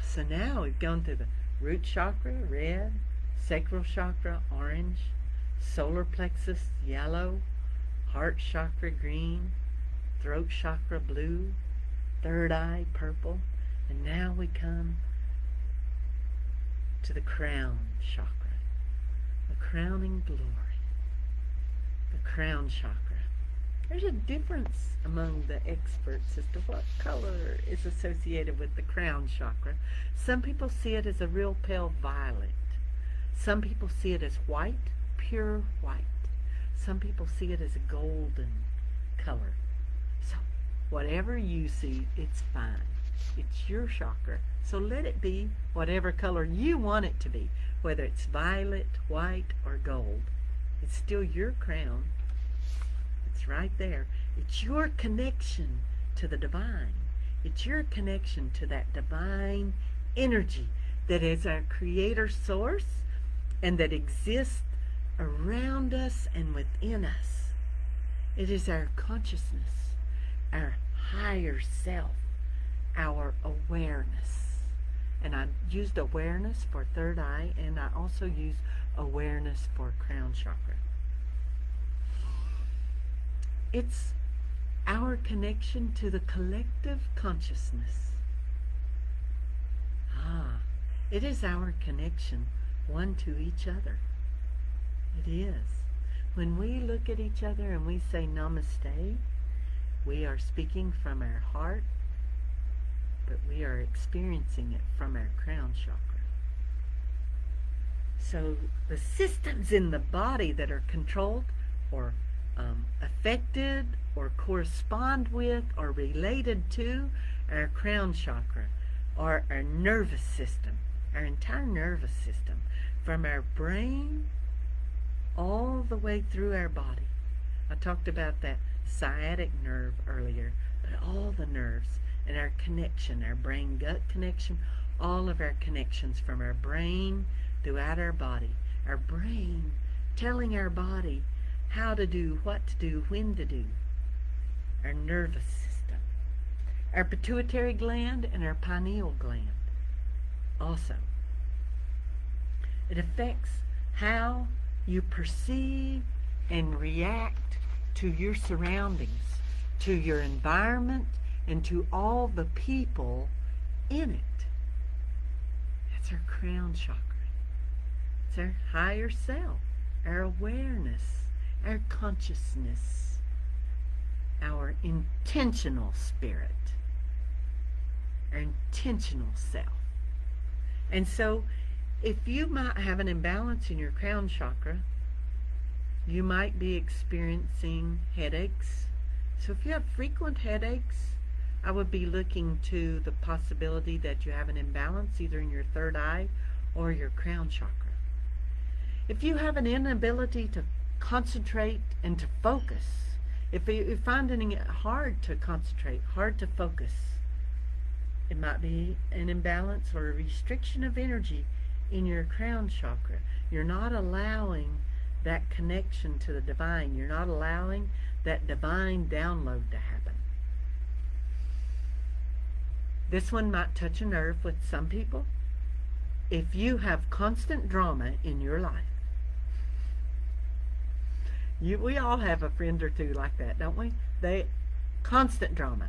So now we've gone through the root chakra, red, sacral chakra, orange, solar plexus, yellow, heart chakra, green, throat chakra, blue, third eye, purple, and now we come to the crown chakra, the crowning glory, the crown chakra. There's a difference among the experts as to what color is associated with the crown chakra. Some people see it as a real pale violet. Some people see it as white, pure white. Some people see it as a golden color. So whatever you see, it's fine. It's your chakra. So let it be whatever color you want it to be. whether it's violet, white, or gold. It's still your crown. It's right there. It's your connection to the divine. It's your connection to that divine energy that is our creator source and that exists around us and within us. It is our consciousness, our higher self, our awareness. And I used awareness for third eye, and I also use awareness for crown chakra. It's our connection to the collective consciousness. It is our connection one to each other. It is. When we look at each other and we say namaste, we are speaking from our heart, but we are experiencing it from our crown chakra. So the systems in the body that are controlled or affected or correspond with or related to our crown chakra are our nervous system, our entire nervous system, from our brain all the way through our body. I talked about that sciatic nerve earlier, but all the nerves and our connection, our brain-gut connection, all of our connections from our brain throughout our body. Our brain telling our body how to do, what to do, when to do. Our nervous system. Our pituitary gland and our pineal gland also. It affects how you perceive and react to your surroundings, to your environment, and to all the people in it. That's our crown chakra. It's our higher self, our awareness, our consciousness, our intentional spirit, our intentional self. And so, if you might have an imbalance in your crown chakra, you might be experiencing headaches. So if you have frequent headaches, I would be looking to the possibility that you have an imbalance either in your third eye or your crown chakra. If you have an inability to concentrate and to focus, if you're finding it hard to concentrate, hard to focus, it might be an imbalance or a restriction of energy in your crown chakra. You're not allowing that connection to the divine. You're not allowing that divine download to happen. This one might touch a nerve with some people. If you have constant drama in your life, we all have a friend or two like that, don't we? Constant drama.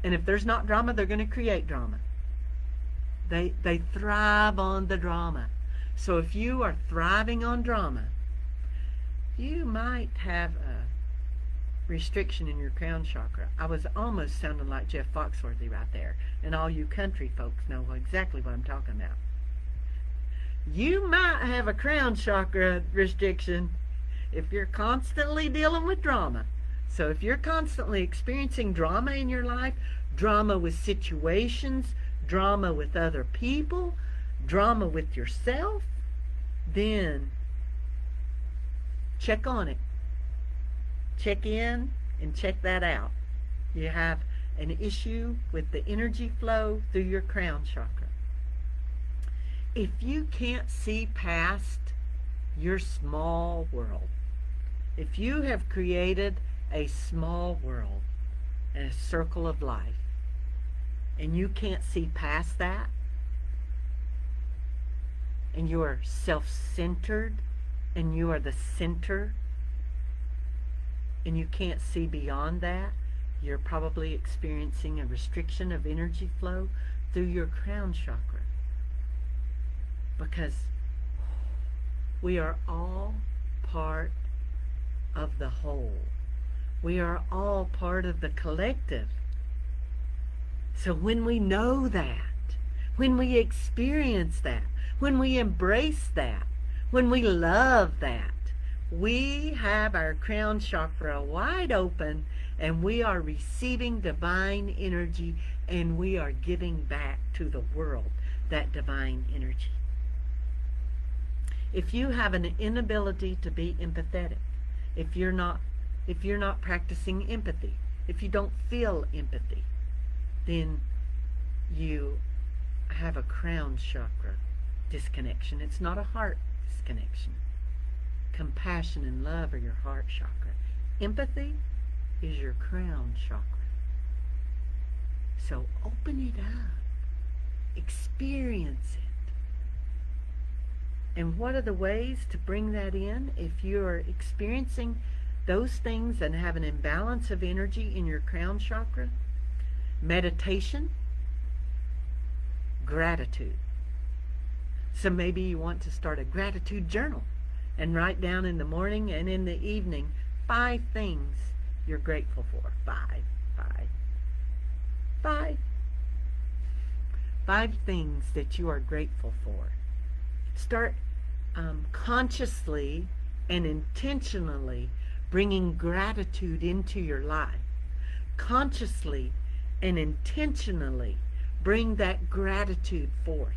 And if there's not drama, they're going to create drama. They thrive on the drama. So if you are thriving on drama, you might have a restriction in your crown chakra. I was almost sounding like Jeff Foxworthy right there. And all you country folks know exactly what I'm talking about. You might have a crown chakra restriction if you're constantly dealing with drama. So if you're constantly experiencing drama in your life, drama with situations, drama with other people, drama with yourself, then check on it. Check in and check that out. You have an issue with the energy flow through your crown chakra. If you can't see past your small world, if you have created a small world and a circle of life, and you can't see past that, and you are self-centered, and you are the center, and you can't see beyond that, you're probably experiencing a restriction of energy flow through your crown chakra. Because we are all part of the whole. We are all part of the collective. So when we know that, when we experience that, when we embrace that, when we love that, we have our crown chakra wide open and we are receiving divine energy and we are giving back to the world that divine energy. If you have an inability to be empathetic, if you're not practicing empathy, if you don't feel empathy, then you have a crown chakra disconnection. It's not a heart disconnection. Compassion and love are your heart chakra. Empathy is your crown chakra. So open it up. Experience it. And what are the ways to bring that in? If you're experiencing those things and have an imbalance of energy in your crown chakra, meditation, gratitude. So maybe you want to start a gratitude journal and write down in the morning and in the evening 5 things you're grateful for. 5 things that you are grateful for. Start consciously and intentionally bringing gratitude into your life. Consciously and intentionally bring that gratitude forth.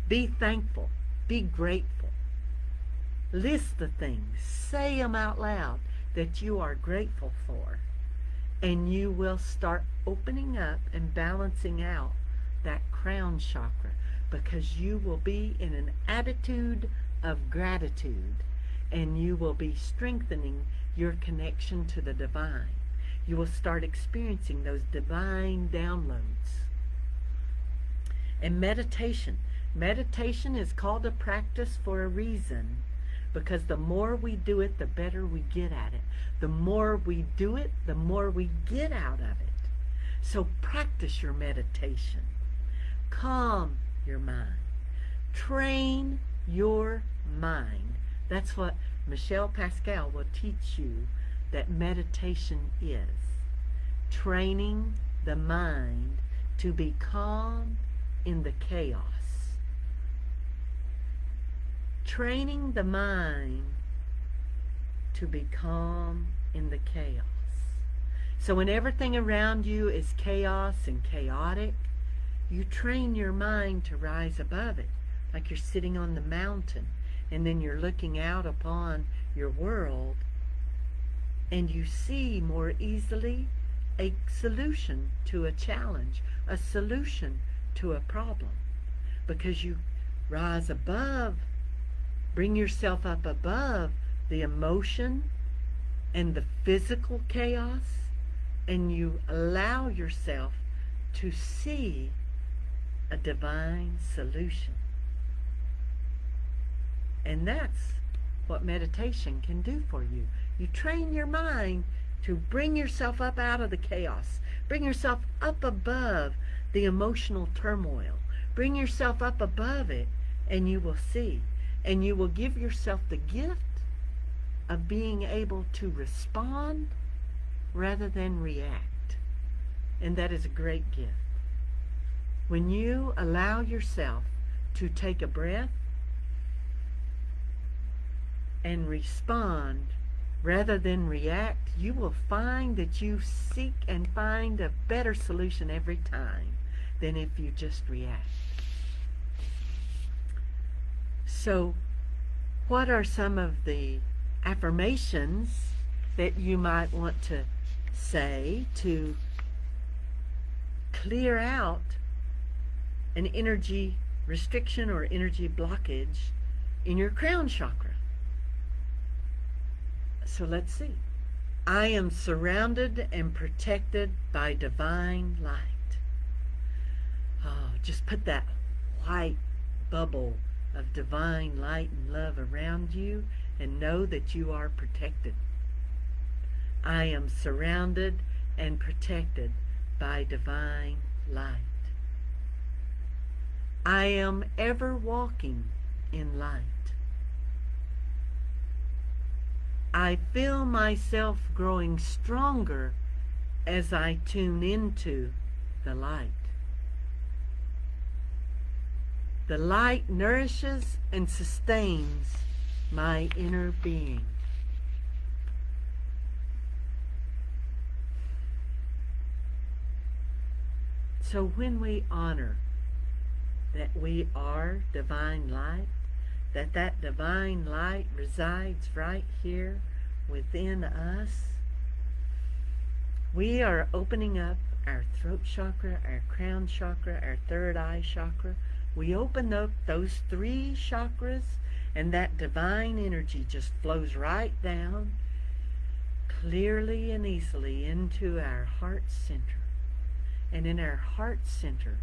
Be thankful. Be grateful. List the things. Say them out loud that you are grateful for. And you will start opening up and balancing out that crown chakra, because you will be in an attitude of gratitude, and you will be strengthening your connection to the divine. You will start experiencing those divine downloads. And meditation. Meditation is called a practice for a reason, because the more we do it, the better we get at it. The more we do it, the more we get out of it. So practice your meditation. Calm your mind. Train your mind. That's what Michel Pascal will teach you that meditation is. Training the mind to be calm in the chaos. Training the mind to be calm in the chaos. So when everything around you is chaos and chaotic, you train your mind to rise above it, like you're sitting on the mountain, and then you're looking out upon your world, and you see more easily a solution to a challenge, a solution to a problem, because you rise above, bring yourself up above the emotion and the physical chaos, and you allow yourself to see a divine solution. And that's what meditation can do for you. You train your mind to bring yourself up out of the chaos. Bring yourself up above the emotional turmoil. Bring yourself up above it, and you will see. And you will give yourself the gift of being able to respond rather than react. And that is a great gift. When you allow yourself to take a breath and respond rather than react, you will find that you seek and find a better solution every time than if you just react. So, what are some of the affirmations that you might want to say to clear out an energy restriction or energy blockage in your crown chakra? So let's see. I am surrounded and protected by divine light. Oh, just put that white bubble of divine light and love around you and know that you are protected. I am surrounded and protected by divine light. I am ever walking in light. I feel myself growing stronger as I tune into the light. The light nourishes and sustains my inner being. So when we honor that we are divine light, that that divine light resides right here within us, we are opening up our throat chakra, our crown chakra, our third eye chakra. We open up those 3 chakras, and that divine energy just flows right down clearly and easily into our heart center. And in our heart center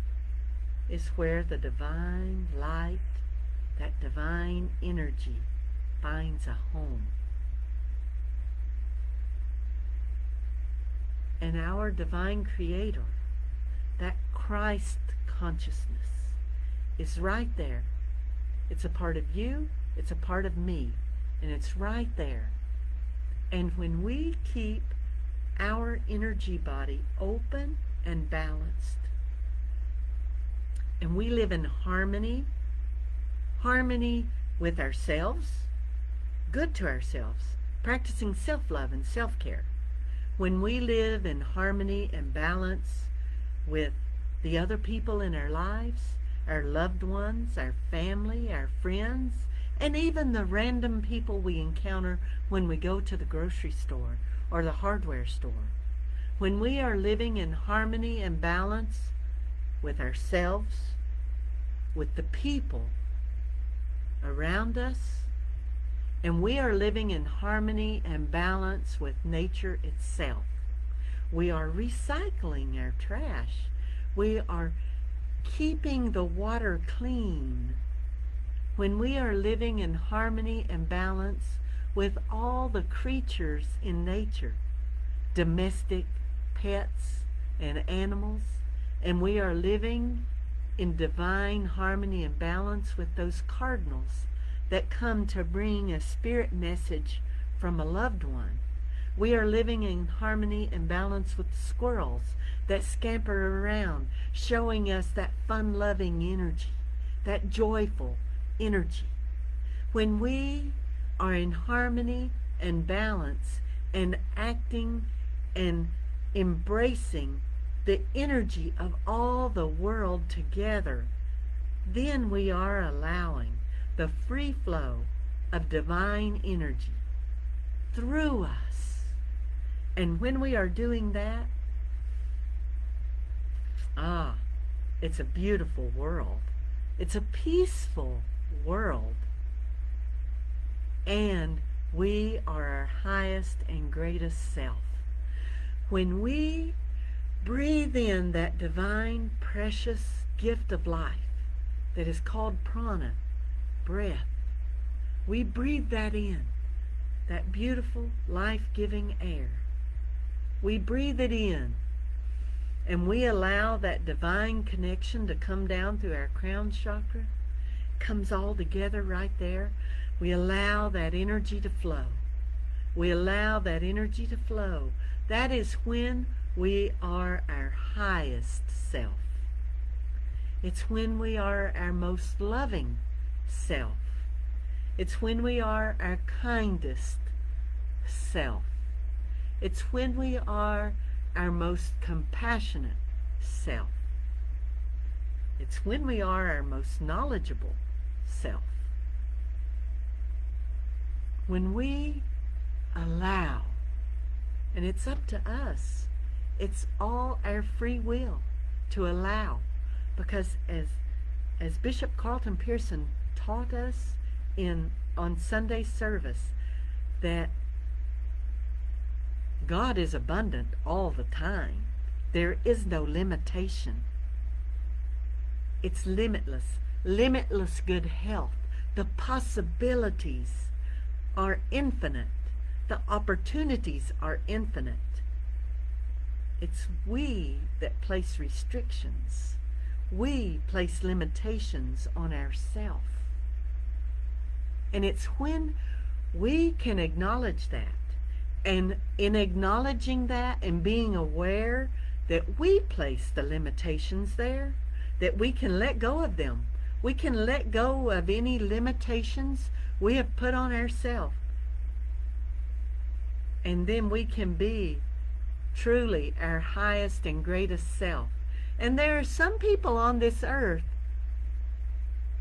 is where the divine light, that divine energy, finds a home. And our divine creator, that Christ consciousness, is right there. It's a part of you, it's a part of me, and it's right there. And when we keep our energy body open and balanced, and we live in harmony with ourselves, good to ourselves, practicing self-love and self-care. When we live in harmony and balance with the other people in our lives, our loved ones, our family, our friends, and even the random people we encounter when we go to the grocery store or the hardware store. When we are living in harmony and balance with ourselves, with the people around us, and we are living in harmony and balance with nature itself. We are recycling our trash. We are keeping the water clean. When we are living in harmony and balance with all the creatures in nature, domestic, pets, and animals, and we are living in divine harmony and balance with those cardinals that come to bring a spirit message from a loved one. We are living in harmony and balance with the squirrels that scamper around, showing us that fun-loving energy, that joyful energy. When we are in harmony and balance and acting and embracing the energy of all the world together, then we are allowing the free flow of divine energy through us. And when we are doing that, it's a beautiful world. It's a peaceful world. And we are our highest and greatest self. When we breathe in that divine, precious gift of life that is called Prana Breath, we breathe that in, that beautiful, life-giving air. We breathe it in, and we allow that divine connection to come down through our crown chakra. It comes all together right there. We allow that energy to flow. We allow that energy to flow. That is when we are our highest self. It's when we are our most loving self. It's when we are our kindest self. It's when we are our most compassionate self. It's when we are our most knowledgeable self. When we allow, and it's up to us, it's all our free will to allow, because as Bishop Carlton Pearson taught us on Sunday service, that God is abundant all the time. There is no limitation. It's limitless. Limitless good health. The possibilities are infinite. The opportunities are infinite. It's we that place restrictions. We place limitations on ourselves. And it's when we can acknowledge that, and in acknowledging that and being aware that we place the limitations there, that we can let go of them. We can let go of any limitations we have put on ourselves. And then we can be truly our highest and greatest self. And there are some people on this earth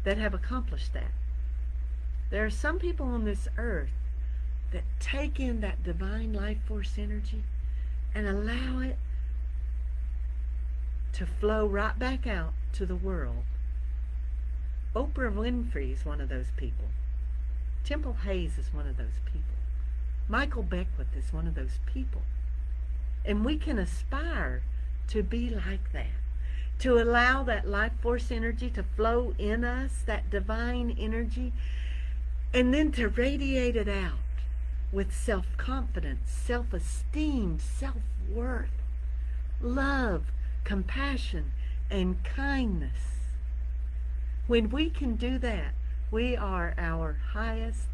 that have accomplished that. There are some people on this earth that take in that divine life force energy and allow it to flow right back out to the world. Oprah Winfrey is one of those people. Temple Hayes is one of those people. Michel Beckwith is one of those people. And we can aspire to be like that, to allow that life force energy to flow in us, that divine energy, and then to radiate it out with self-confidence, self-esteem, self-worth, love, compassion, and kindness. When we can do that, we are our highest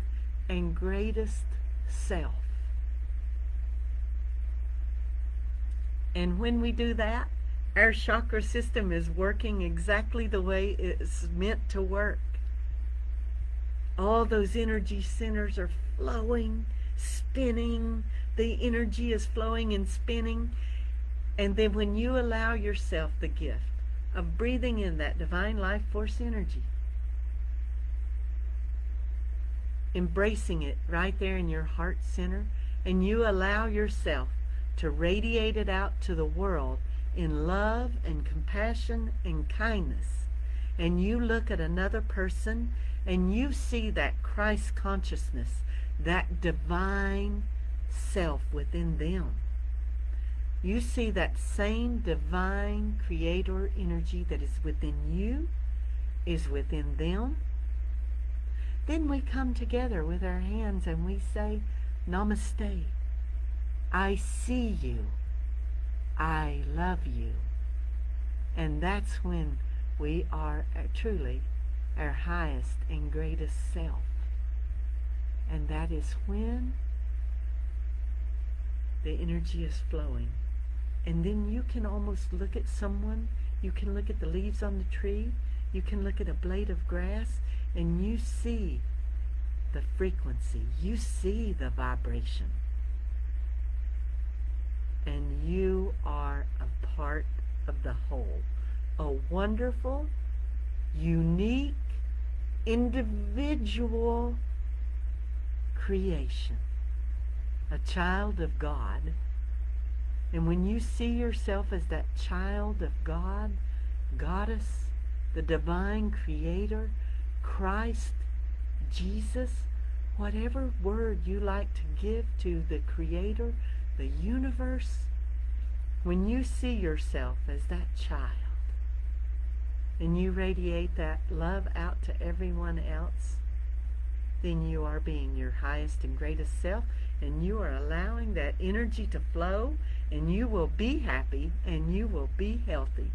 and greatest self. And when we do that, our chakra system is working exactly the way it's meant to work. All those energy centers are flowing, spinning. The energy is flowing and spinning. And then when you allow yourself the gift of breathing in that divine life force energy, embracing it right there in your heart center, and you allow yourself to radiate it out to the world in love and compassion and kindness, and you look at another person and you see that Christ consciousness, that divine self within them. You see that same divine creator energy that is within you is within them. Then we come together with our hands and we say, Namaste. I see you. I love you. And that's when we are truly our highest and greatest self. And that is when the energy is flowing. And then you can almost look at someone, you can look at the leaves on the tree, you can look at a blade of grass, and you see the frequency, you see the vibration. And you are a part of the whole. A wonderful, unique, individual creation. A child of God. And when you see yourself as that child of God, Goddess, the divine creator, Christ, Jesus, whatever word you like to give to the creator, the universe, when you see yourself as that child and you radiate that love out to everyone else, then you are being your highest and greatest self, and you are allowing that energy to flow, and you will be happy and you will be healthy.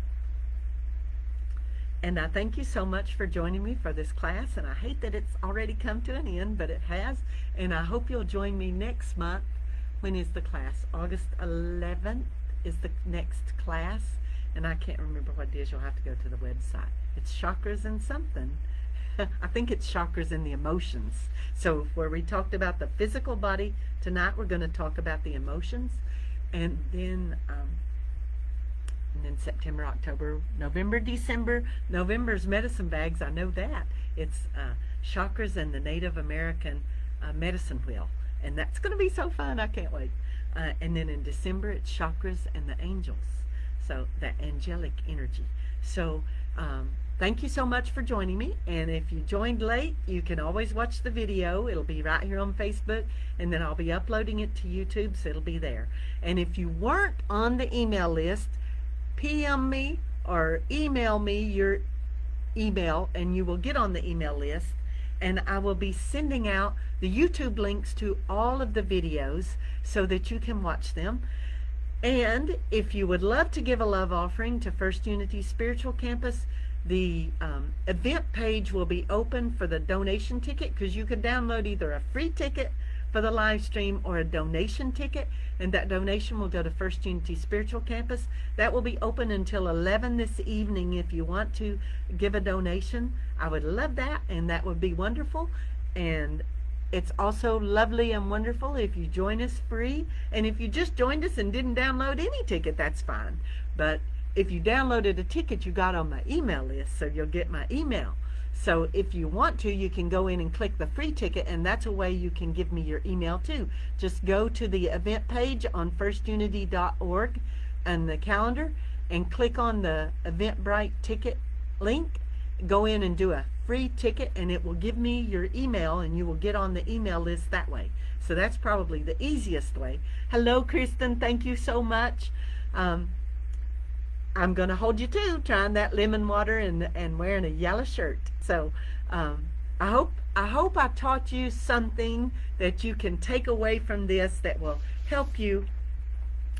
And I thank you so much for joining me for this class, and I hate that it's already come to an end, but it has, and I hope you'll join me next month. When is the class? August 11th is the next class, and I can't remember what it is. You'll have to go to the website. It's Chakras and something. I think it's Chakras and the Emotions. So where we talked about the physical body, tonight we're going to talk about the emotions, and then September, October, November, December. November's medicine bags, I know that. It's Chakras and the Native American medicine wheel. And that's going to be so fun. I can't wait. And then in December, it's Chakras and the angels. So that angelic energy. So thank you so much for joining me. And if you joined late, you can always watch the video. It'll be right here on Facebook. And then I'll be uploading it to YouTube, so it'll be there. And if you weren't on the email list, PM me or email me your email, and you will get on the email list. And I will be sending out the YouTube links to all of the videos so that you can watch them. And if you would love to give a love offering to First Unity Spiritual Campus, the event page will be open for the donation ticket, because you can download either a free ticket for the live stream or a donation ticket, and that donation will go to First Unity Spiritual Campus. That will be open until 11 this evening. If you want to give a donation, I would love that, and that would be wonderful. And it's also lovely and wonderful if you join us free. And if you just joined us and didn't download any ticket, that's fine. But if you downloaded a ticket, you got on my email list, so you'll get my email. So if you want to, you can go in and click the free ticket, and that's a way you can give me your email too. Just go to the event page on firstunity.org and the calendar and click on the Eventbrite ticket link. Go in and do a free ticket, and it will give me your email, and you will get on the email list that way. So that's probably the easiest way. Hello, Kristen. Thank you so much. I'm going to hold you to trying that lemon water and wearing a yellow shirt. So I hope I taught you something that you can take away from this that will help you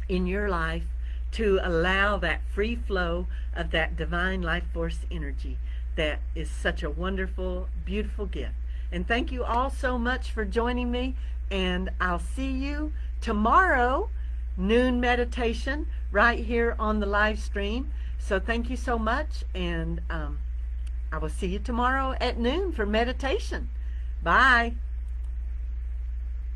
in your life to allow that free flow of that divine life force energy that is such a wonderful, beautiful gift. And thank you all so much for joining me, and I'll see you tomorrow, noon meditation, right here on the live stream. So thank you so much, and I will see you tomorrow at noon for meditation. Bye.